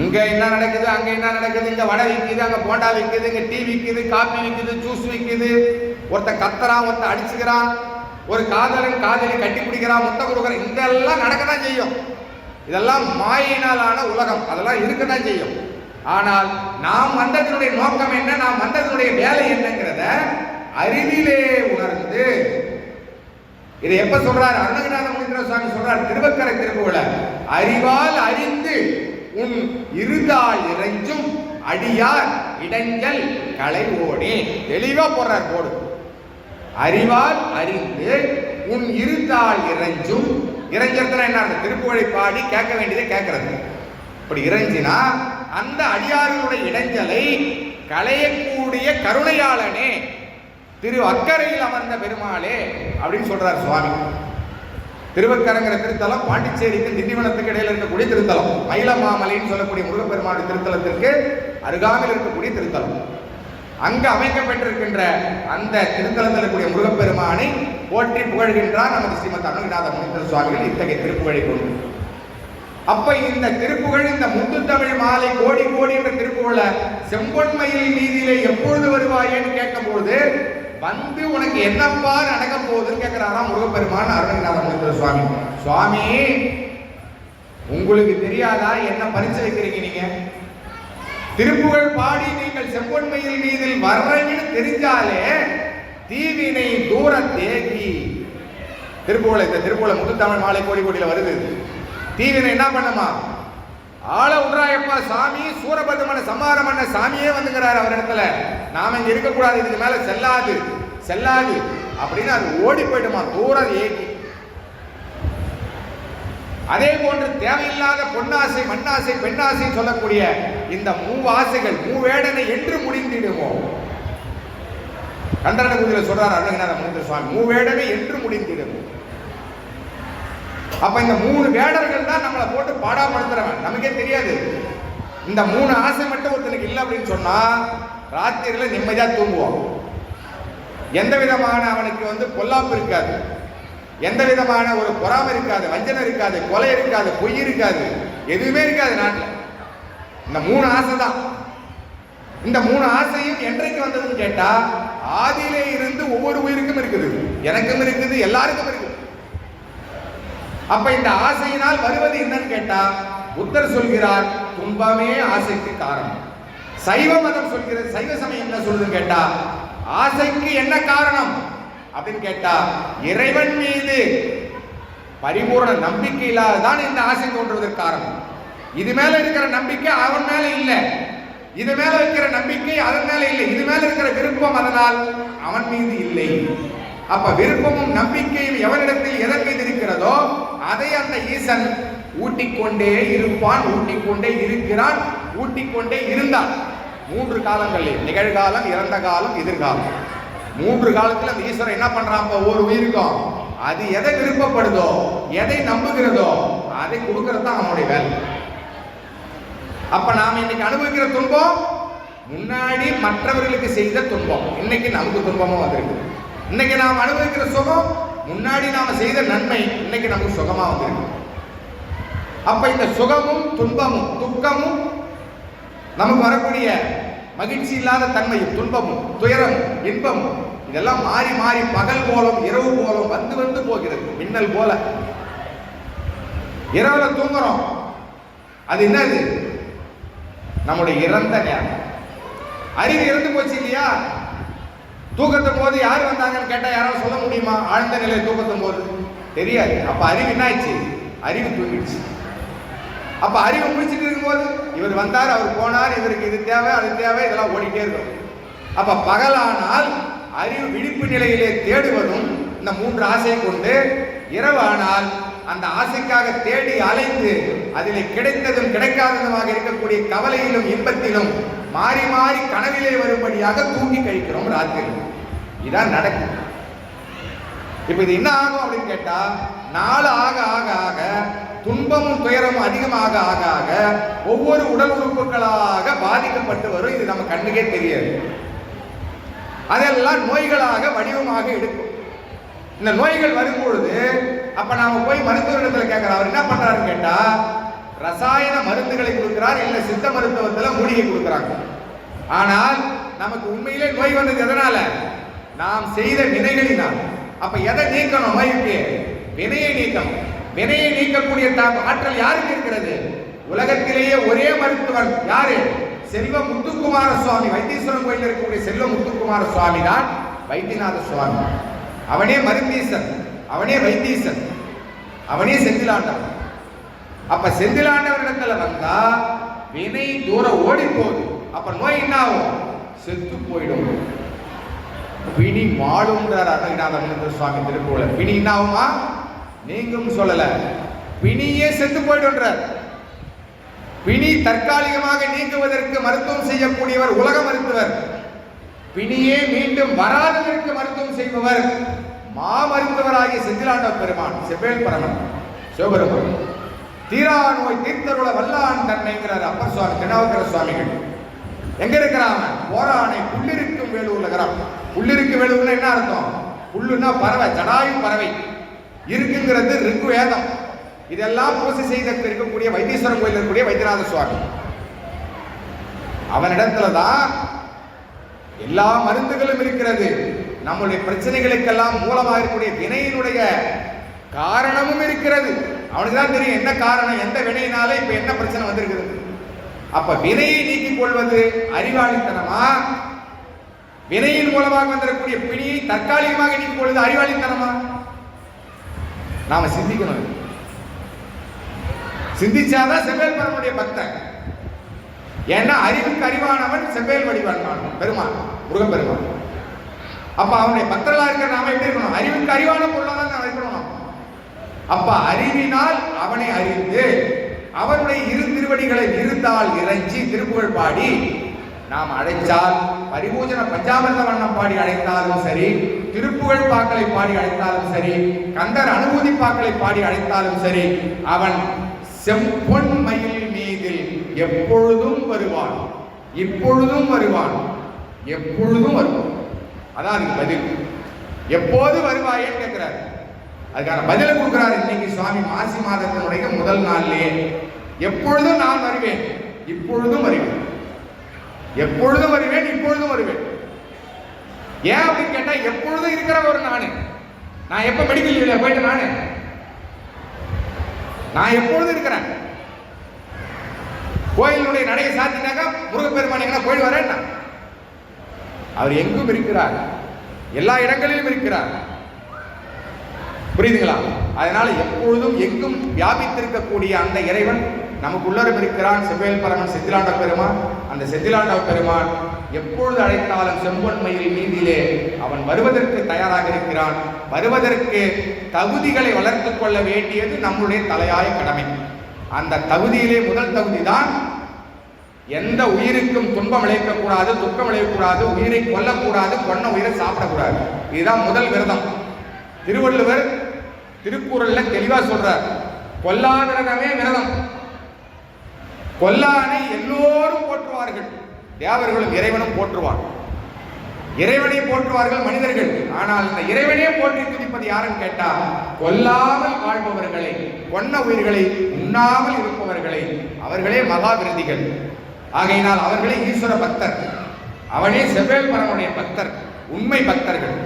A: இங்க என்ன நடக்குது, அங்க என்ன நடக்குது, இங்க வடை விற்குது, அங்க போண்டா விற்குது, இங்க டீ விற்குது, காப்பி விற்குது, ஜூஸ் விற்குது, ஒருத்த கத்துறான், ஒருத்த அடிச்சுக்கிறான், ஒரு காதலன் காதலி கட்டி பிடிக்கிறான், முட்டை கொடுக்குறான், இதெல்லாம் நடக்கதான் செய்யும். இதெல்லாம் மாயினாலான உலகம், அதெல்லாம் இருக்கதான் செய்யும். ஆனால் நாம் வந்ததனுடைய நோக்கம் என்ன, நாம் வந்ததனுடைய வேலை என்னங்கிறத அறிவிலே உணர்ந்து, இதை எப்ப சொல்றாரு அருணகிரிநாத முனிந்திர சுவாமி சொல்றாரு திருவக்கரை திருப்புகழ, அறிவால் அறிந்து உன் இருதாள் இறைஞ்சும் அடியார் இடைஞ்சல் களைவோனே. தெளிவா போடுறார் போடு. அறிவால் அறிந்து உன் இருதாள் இறைஞ்சும், இறைஞ்சதுன்னா என்ன, திருப்புகழை பாடி கேட்க வேண்டியதை கேட்கறது. இப்படி இறைஞ்சினா அந்த அடியார்களுடைய இடைஞ்சலை களையக்கூடிய கருணையாளனே, திரு அக்கரையில் அமர்ந்த பெருமாளே அப்படின்னு சொல்றார் சுவாமி. திருவக்கரங்கிற திருத்தலம் பாண்டிச்சேரிக்கு திண்டிவனத்துக்கு இடையில இருக்கக்கூடிய திருத்தலம், மயிலமாமலைன்னு சொல்லக்கூடிய முருகப்பெருமானுடைய திருத்தலத்திற்கு அருகாமையில் இருக்கக்கூடிய திருத்தலம். அங்கு அமைக்கப்பட்டிருக்கின்ற அந்த திருத்தலத்தில் இருக்கக்கூடிய முருகப்பெருமானை போற்றி புகழ்கின்றார் நமது ஸ்ரீமத் அருணகிரிநாத முனீந்திர சுவாமிகள் இத்தகைய திருப்புகழை கொண்டு. அப்ப இந்த திருப்புகழ், இந்த முத்து தமிழ் மாலை கோடி கோடி என்ற திருப்புகழ செம்பொன்மையில் நீதியிலே எப்பொழுது வருவாயேன்னு கேட்கும்போது வந்து உனக்கு என்னப்பா நடக்க போகுதுன்னு கேட்கிறாராம் முருகப்பெருமான் அருணகிரிநாத முனீந்திர சுவாமி. சுவாமி, உங்களுக்கு தெரியாதா என்ன பரிசு வைக்கிறீங்க? நீங்க திருப்புகழ் பாடி நீங்கள் செம்பொன்மையில் நீதில் வர்றீங்கன்னு தெரிஞ்சாலே தீவினை தூர தேகி. திருப்புகழ, இந்த திருப்புகழ முத்து தமிழ் மாலை கோடி கோடியில வருது. தீவினை என்ன பண்ணுமா? ஆள விடுறாயப்பா சாமி, சூரபதுமனை சம்மாரம் பண்ண சாமியே வந்துங்கிறார் அவர் இடத்துல. நாம இங்க இருக்கக்கூடாது, இதுக்கு மேல செல்லாது செல்லாது அப்படின்னு அது ஓடி போயிடுமா தூர ஏகி. அதே போன்று தேவையில்லாத பொன்னாசை மண்ணாசை பெண்ணாசை சொல்லக்கூடிய இந்த மூவாசைகள் மூவேடனை என்று முடிந்திடுவோம். கண்டன குதிரை சொல்றார் அருணகிரிநாத முனீந்திர சுவாமி, மூவேடனை என்று முடிந்திடுவோம். அப்ப இந்த மூணு வேடர்கள் தான் நம்மளை போட்டு பாடாப்படுத்துறவன், நமக்கே தெரியாது. இந்த மூணு ஆசை மட்டும் ஒருத்தனுக்கு இல்லை அப்படின்னு சொன்னா ராத்திரியில நிம்மதியா தூங்குவோம். எந்த விதமான அவனுக்கு பொல்லாப்பு இருக்காது, எந்த விதமான ஒரு பொறாமை இருக்காது, வஞ்சனை இருக்காது, கொலை இருக்காது, பொய் இருக்காது, எதுவுமே இருக்காது நாட்டில். இந்த மூணு ஆசை தான். இந்த மூணு ஆசையும் என்றைக்கு வந்ததுன்னு கேட்டா ஆதியிலே இருந்து ஒவ்வொரு உயிருக்கும் இருக்குது, எனக்கும் இருக்குது, எல்லாருக்கும் இருக்குது. அப்ப இந்த ஆசையினால் வருவது என்னன்னு கேட்டா புத்தர் சொல்கிறார் துன்பமே ஆசைக்கு காரணம். சைவ மதம் சொல்கிறது, சைவ சமயம் என்ன சொல்லுதுன்னு கேட்டா ஆசைக்கு என்ன காரணம் அப்படின்னு கேட்டா இறைவன் மீது பரிபூர்ண நம்பிக்கை இல்லாததான் இந்த ஆசை தோன்றுவதற்கு காரணம். இது மேல இருக்கிற நம்பிக்கை அவன் மேல இல்லை, இது மேல இருக்கிற நம்பிக்கை அதன் மேல இல்லை, இது மேல இருக்கிற விருப்பம் அதனால் அவன் மீது இல்லை. அப்ப விருப்பமும் நம்பிக்கையும் எவனிடத்தில் எதன் மீது இருக்கிறதோ அதை அந்த ஈசன் ஊட்டிக்கொண்டே இருப்பான், ஊட்டிக்கொண்டே இருக்கிறான், ஊட்டிக்கொண்டே இருந்தான். மூன்று காலங்களில், நிகழ்காலம், இறந்த காலம், எதிர்காலம், மூன்று காலத்தில் அந்த ஈஸ்வரன் என்ன பண்றான்? ஒவ்வொரு உயிருக்கும் அது எதை விருப்பப்படுதோ எதை நம்புகிறதோ அதை கொடுக்கறது தான் அவனுடைய வேலை. அப்ப நாம இன்னைக்கு அனுபவிக்கிற துன்பம் முன்னாடி மற்றவர்களுக்கு செய்த துன்பம், இன்னைக்கு நமக்கு துன்பமும் வந்திருக்கு. இன்னைக்கு நாம் அனுபவிக்கிற சுகம் முன்னாடி நாம செய்த நன்மை இன்னைக்கு நமக்கு சுகமா வந்திருக்கு. அப்ப இந்த சுகமும் துன்பமும் துக்கமும் நமக்கு வரக்கூடிய மகிழ்ச்சி இல்லாத தன்மையும் துன்பமும் துயரமும் இன்பமும் இதெல்லாம் மாறி மாறி பகல் போலும் இரவு போலும் வந்து வந்து போகிறது. மின்னல் போல இரவுல தூங்குறோம், அது என்னது? நம்முடைய இறந்த நேரம். அறிவு இறந்து போச்சு இல்லையா? தூக்கத்தும் போது யார் வந்தாங்கன்னு கேட்டா யாராவது சொல்ல முடியுமா? ஆழ்ந்த நிலை தூக்கத்தும் போது தெரியாது. அப்ப அறிவு என்ன ஆயிடுச்சு? அறிவு தூங்கிடுச்சு. அப்ப அறிவு முடிச்சுட்டு இருக்கும்போது இவர் வந்தார், அவர் போனார், இவருக்கு இது தேவை அது தேவை, இதெல்லாம் ஓடிட்டே இருக்கும். அப்ப பகலானால் அறிவு விழிப்பு நிலையிலே தேடுவதும் இந்த மூன்று ஆசையை கொண்டு, இரவு ஆனால் அந்த ஆசைக்காக தேடி அலைந்து அதிலே கிடைத்ததும் கிடைக்காததுமாக இருக்கக்கூடிய கவலையிலும் இன்பத்திலும் மாறி மாறி கனவிலே வரும்படியாக தூங்கி கழிக்கிறோம் ராத்திரி. இதான் நடக்கும். இப்ப இது என்ன ஆகும் அப்படின்னு கேட்டா நாள் ஆக ஆக ஆக துன்பமும் துயரமும் அதிகமாக ஆக ஆக ஒவ்வொரு உடல் உறுப்புகளாக பாதிக்கப்பட்டு வரும். இது நம்ம கண்ணுக்கே தெரியாது. அதெல்லாம் நோய்களாக வடிவமாக எடுக்கும். இந்த நோய்கள் வரும்பொழுது அப்ப நாம போய் மருத்துவரிடத்துல கேட்கிறோம், அவர் என்ன பண்றாருன்னு கேட்டா ரசாயன மருந்துகளை கொடுக்கிறார், இல்ல சித்த மருத்துவத்துல மூலிகை கொடுக்கிறாங்க. ஆனால் நமக்கு உண்மையிலே நோய் வந்தது எதனால? நாம் செய்த வினைகளினால். அப்ப எதை நீக்கணும்? நோய்க்கு வினையை நீக்கணும். வினையை நீக்கக்கூடிய ஆற்றல் யாருக்கு இருக்கிறது? உலகத்திலேயே ஒரே மருத்துவன் யாரு? செல்வ முத்துக்குமார சுவாமி. வைத்தீஸ்வரன் கோயில் இருக்கக்கூடிய செல்வ முத்துக்குமார சுவாமி தான் வைத்தியநாத சுவாமி. அவனே மருந்தீசன், அவனே வைத்தீசன், அவனே செந்திலாண்டவன். அப்ப செந்திலாண்டவரிடத்துல வந்தா வினை தூரம் ஓடி போகுது. அப்ப நோய் என்ன ஆகும்? செத்து போயிடும். பிணி மாடுன்றார் அருணகிரிநாத முனீந்திர சுவாமி திருக்குறள். பிணி என்ன ஆகுமா? நீங்கும் சொல்லல, பிணியே செத்து போயிடுன்றார். பிணி தற்காலிகமாக நீங்குவதற்கு மருத்துவம் செய்யக்கூடியவர் உலக மருத்துவர். பிணியே மீண்டும் வராததற்கு மருத்துவம் செய்பவர் மாமருத்துவராகிய செந்திலாண்ட பெருமான், செவ்வேல் பரமன், சிவபெருமான். தீரா நோய் தீர்த்தருள வல்லான் தன்னைங்கிறார் அப்பர் சுவாமி, திருநாவுக்கர சுவாமிகள். எங்க இருக்கிறான்? போரானை புள்ளிருக்கும் வேலூர் நகரம். புள்ளிருக்கு வேலூர்னா என்ன அர்த்தம்? புல்லுன்னா பறவை, ஜடாயு பறவை. இருக்குங்கிறது ரிக்கு வேதம். இதெல்லாம் பூசை செய்த இருக்கக்கூடிய வைத்தீஸ்வரன் கோயில் இருக்கக்கூடிய வைத்தியநாத சுவாமி, அவனிடத்துலதான் எல்லா மருந்துகளும் இருக்கிறது. நம்முடைய பிரச்சனைகளுக்கெல்லாம் மூலமாக இருக்கக்கூடிய வினையினுடைய காரணமும் இருக்கிறது. அவனுக்கு தான் தெரியும் என்ன காரணம், எந்த வினையினால இப்ப என்ன பிரச்சனை வந்திருக்கிறது. அப்ப வினையை நீக்கிக் கொள்வது அறிவாளித்தனமா, வினையின் மூலமாக வந்திருக்கக்கூடிய பிணியை தற்காலிகமாக நீக்கிக் கொள்வது அறிவாளித்தனமா? நாம சிந்திக்கணும். சிந்திச்சாதான் செவ்வேல் பெருமானுடைய பக்தன். ஏன்னா அறிவுக்கு அறிவானவன் செவ்வேல் வடிவான் பெருமான், முருகன் பெருமான். அப்ப அவனுடைய பக்தர்களா இருக்கிற நாம எப்படி இருக்கணும்? அறிவுக்கு அறிவான பொருளாதான் நாம் இருக்கணும். அப்ப அறிவினால் அவனை அறிந்து அவனுடைய இரு திருவடிகளை இருந்தால் இறைஞ்சி திருப்புகழ் பாடி நாம் அழைத்தால், பரிபூஜன பஞ்சாமிர்த வண்ணம் பாடி அழைத்தாலும் சரி, திருப்புகழ் பாக்களை பாடி அழைத்தாலும் சரி, கந்தர் அனுபூதி பாக்களை பாடி அழைத்தாலும் சரி, அவன் செம்பொன் மயில் மீதில் எப்பொழுதும் வருவான், இப்பொழுதும் வருவான், எப்பொழுதும் வருவான். அதான் அதுக்கு பதில். எப்போது வருவாயேன்னு கேட்கிறார். அதுக்கான பதிலை கொடுக்கிறார் இன்னைக்கு சுவாமி. மாசி மாதத்தினுடைய முதல் நாள்லயே எப்பொழுதும் நான் வருவேன், இப்பொழுதும் வருவேன், எப்பொழுதும் வருவேன், இப்பொழுதும் வருவேன். ஏன் அப்படின்னு கேட்டா, எப்பொழுதும் இருக்கிற ஒரு நான் எப்ப மெடிக்கல் லீவ்ல போயிட்டு நான் எப்பொழுதும் இருக்கிறேன். கோயிலுடைய நடையை சாத்தினாக்கா முருகப்பெருமான் எங்க போயிட்டு வரேன். அவர் எங்கும் இருக்கிறார், எல்லா இடங்களிலும் இருக்கிறார். புரியுதுங்களா? அதனால எப்பொழுதும் எங்கும் வியாபித்திருக்கக்கூடிய அந்த இறைவன் நமக்குள்ளரும் இருக்கிறான். செவ்வேல் பரமன் செந்திலாண்ட பெருமான். அந்த செந்திலாண்ட பெருமான் எப்பொழுது அழைத்தாலும் செம்பொன்மையில் மீதிலே அவன் வருவதற்கு தயாராக இருக்கிறான். வருவதற்கு தகுதிகளை வளர்த்துக் கொள்ள வேண்டியது நம்முடைய தலையாய கடமை. அந்த தகுதியிலே முதல் தகுதி தான் எந்த உயிருக்கும் துன்பம் விளைவிக்கக்கூடாது, துக்கம் விளைவிக்கக்கூடாது, உயிரை கொல்லக்கூடாது, கொன்ன உயிரை சாப்பிடக்கூடாது. இதுதான் முதல் விரதம். திருவள்ளுவர் திருக்குறள்ல தெளிவா சொல்றார், கொல்லாவிரதமே விரதம். கொல்லானை எல்லோரும் போற்றுவார்கள், தேவர்களும் இறைவனும் போற்றுவார். இறைவனை போற்றுவார்கள் மனிதர்கள். ஆனால் இந்த இறைவனே போற்றி துதிப்பது யாருன்னு கேட்டா, கொல்லாமல் வாழ்பவர்களை, கொன்ன உயிர்களை உண்ணாமல் இருப்பவர்களை, அவர்களே மகாவிரதிகள். ஆகையினால் அவர்களே ஈஸ்வர பக்தர், அவனே செவ்வேல் பரமனுடைய பக்தர், உண்மை பக்தர்கள்.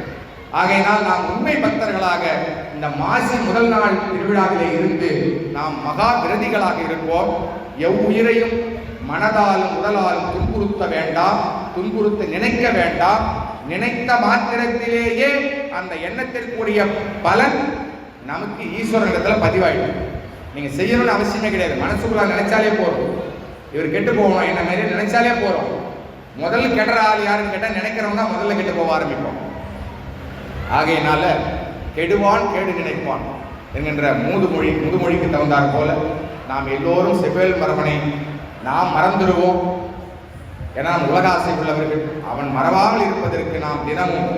A: ஆகையினால் நாம் உண்மை பக்தர்களாக இந்த மாசி முதல் நாள் திருவிழாவிலே இருந்து நாம் மகா விரதிகளாக இருப்போம். எவ்வுயிரையும் மனதாலும் உடலாலும் துன்புறுத்த வேண்டாம், துன்புறுத்த நினைக்க வேண்டாம். நினைத்த மாத்திரத்திலேயே அந்த எண்ணத்திற்குரிய பலன் நமக்கு ஈஸ்வரனிடத்துல பதிவாயிடும். நீங்க செய்யணும்னு அவசியமே கிடையாது. மனசுக்குள்ள நினைச்சாலே போறோம். இவர் கெட்டு போகணும் என்ன மாதிரி நினைச்சாலே போறோம். முதல்ல கெடுற ஆள் யாருன்னு கேட்டா நினைக்கிறவங்க முதல்ல கெட்டு போக ஆரம்பிப்போம். ஆகையினால கெடுவான் கேடு நினைப்பான் என்கின்ற முதுமொழிக்கு தகுந்தாற் போல நாம் எல்லோரும் செவ்வேல் பரமனை நாம் மறந்துடுவோம். ஏன்னா நாம் உலக ஆசை உள்ளவர்கள். அவன் மறவாமல் இருப்பதற்கு நாம் தினமும்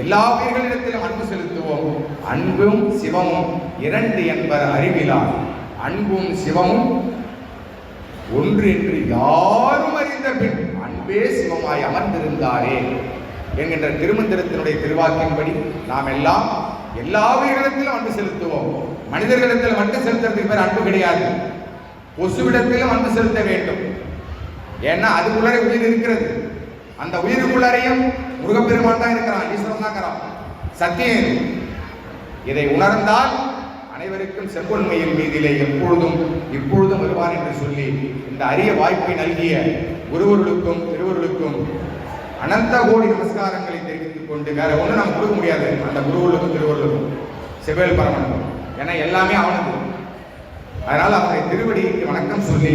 A: எல்லா உயிர்களிடத்திலும் அன்பு செலுத்துவோம். அன்பும் சிவமும் இரண்டு என்பர் அறிவிலார், அன்பும் சிவமும் ஒன்று என்று யாரும் அறிந்த பின் அன்பே சிவமாய் அமர்ந்திருந்தாரே என்கின்ற திருமந்திரத்தினுடைய திருவாக்கின்படி நாம் எல்லாம் எல்லா உயிரிடத்திலும் அன்பு செலுத்துவோம். மனிதர்களிடத்தில் மட்டும் செலுத்துறதுக்கு பேர் அன்பு கிடையாது. கொசுவிடத்திலும் அன்பு செலுத்த வேண்டும். ஏன்னா அதுக்குள்ளே உயிர் இருக்கிறது. அந்த உயிருக்குள்ளரையும் முருகப்பெருமான் தான் இருக்கிறான், ஈஸ்வரன் தான் இருக்கிறான். சத்தியம் இதை உணர்ந்தால் அனைவருக்கும் செம்பொன்மையின் மீதிலே எப்பொழுதும் இப்பொழுதும் வருவான் என்று சொல்லி இந்த அரிய வாய்ப்பை நல்கிய குருவர்களுக்கும் திருவர்களுக்கும் அனந்த கோடி நமஸ்காரங்களை தெரிவித்துக் கொண்டு வேற ஒன்றும் நம்ம கொடுக்க முடியாது. அந்த குருவர்களுக்கும் திருவர்களுக்கும் செவ்வேல் பரமனுக்கும், ஏன்னா எல்லாமே அவனுக்கு. அதனால் அவருடைய திருவடிக்கு வணக்கம் சொல்லி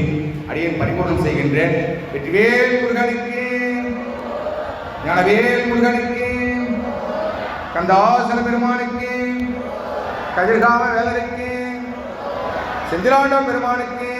A: அடியேன் பரிபூர்ணம் செய்கின்றேன். வெற்றிவேல் முருகனுக்கு, ஞானவேல் முருகனுக்கு, கந்தாசல பெருமானுக்கு, கதிர்காம வேலருக்கு, செந்திலாண்ட பெருமானுக்கு,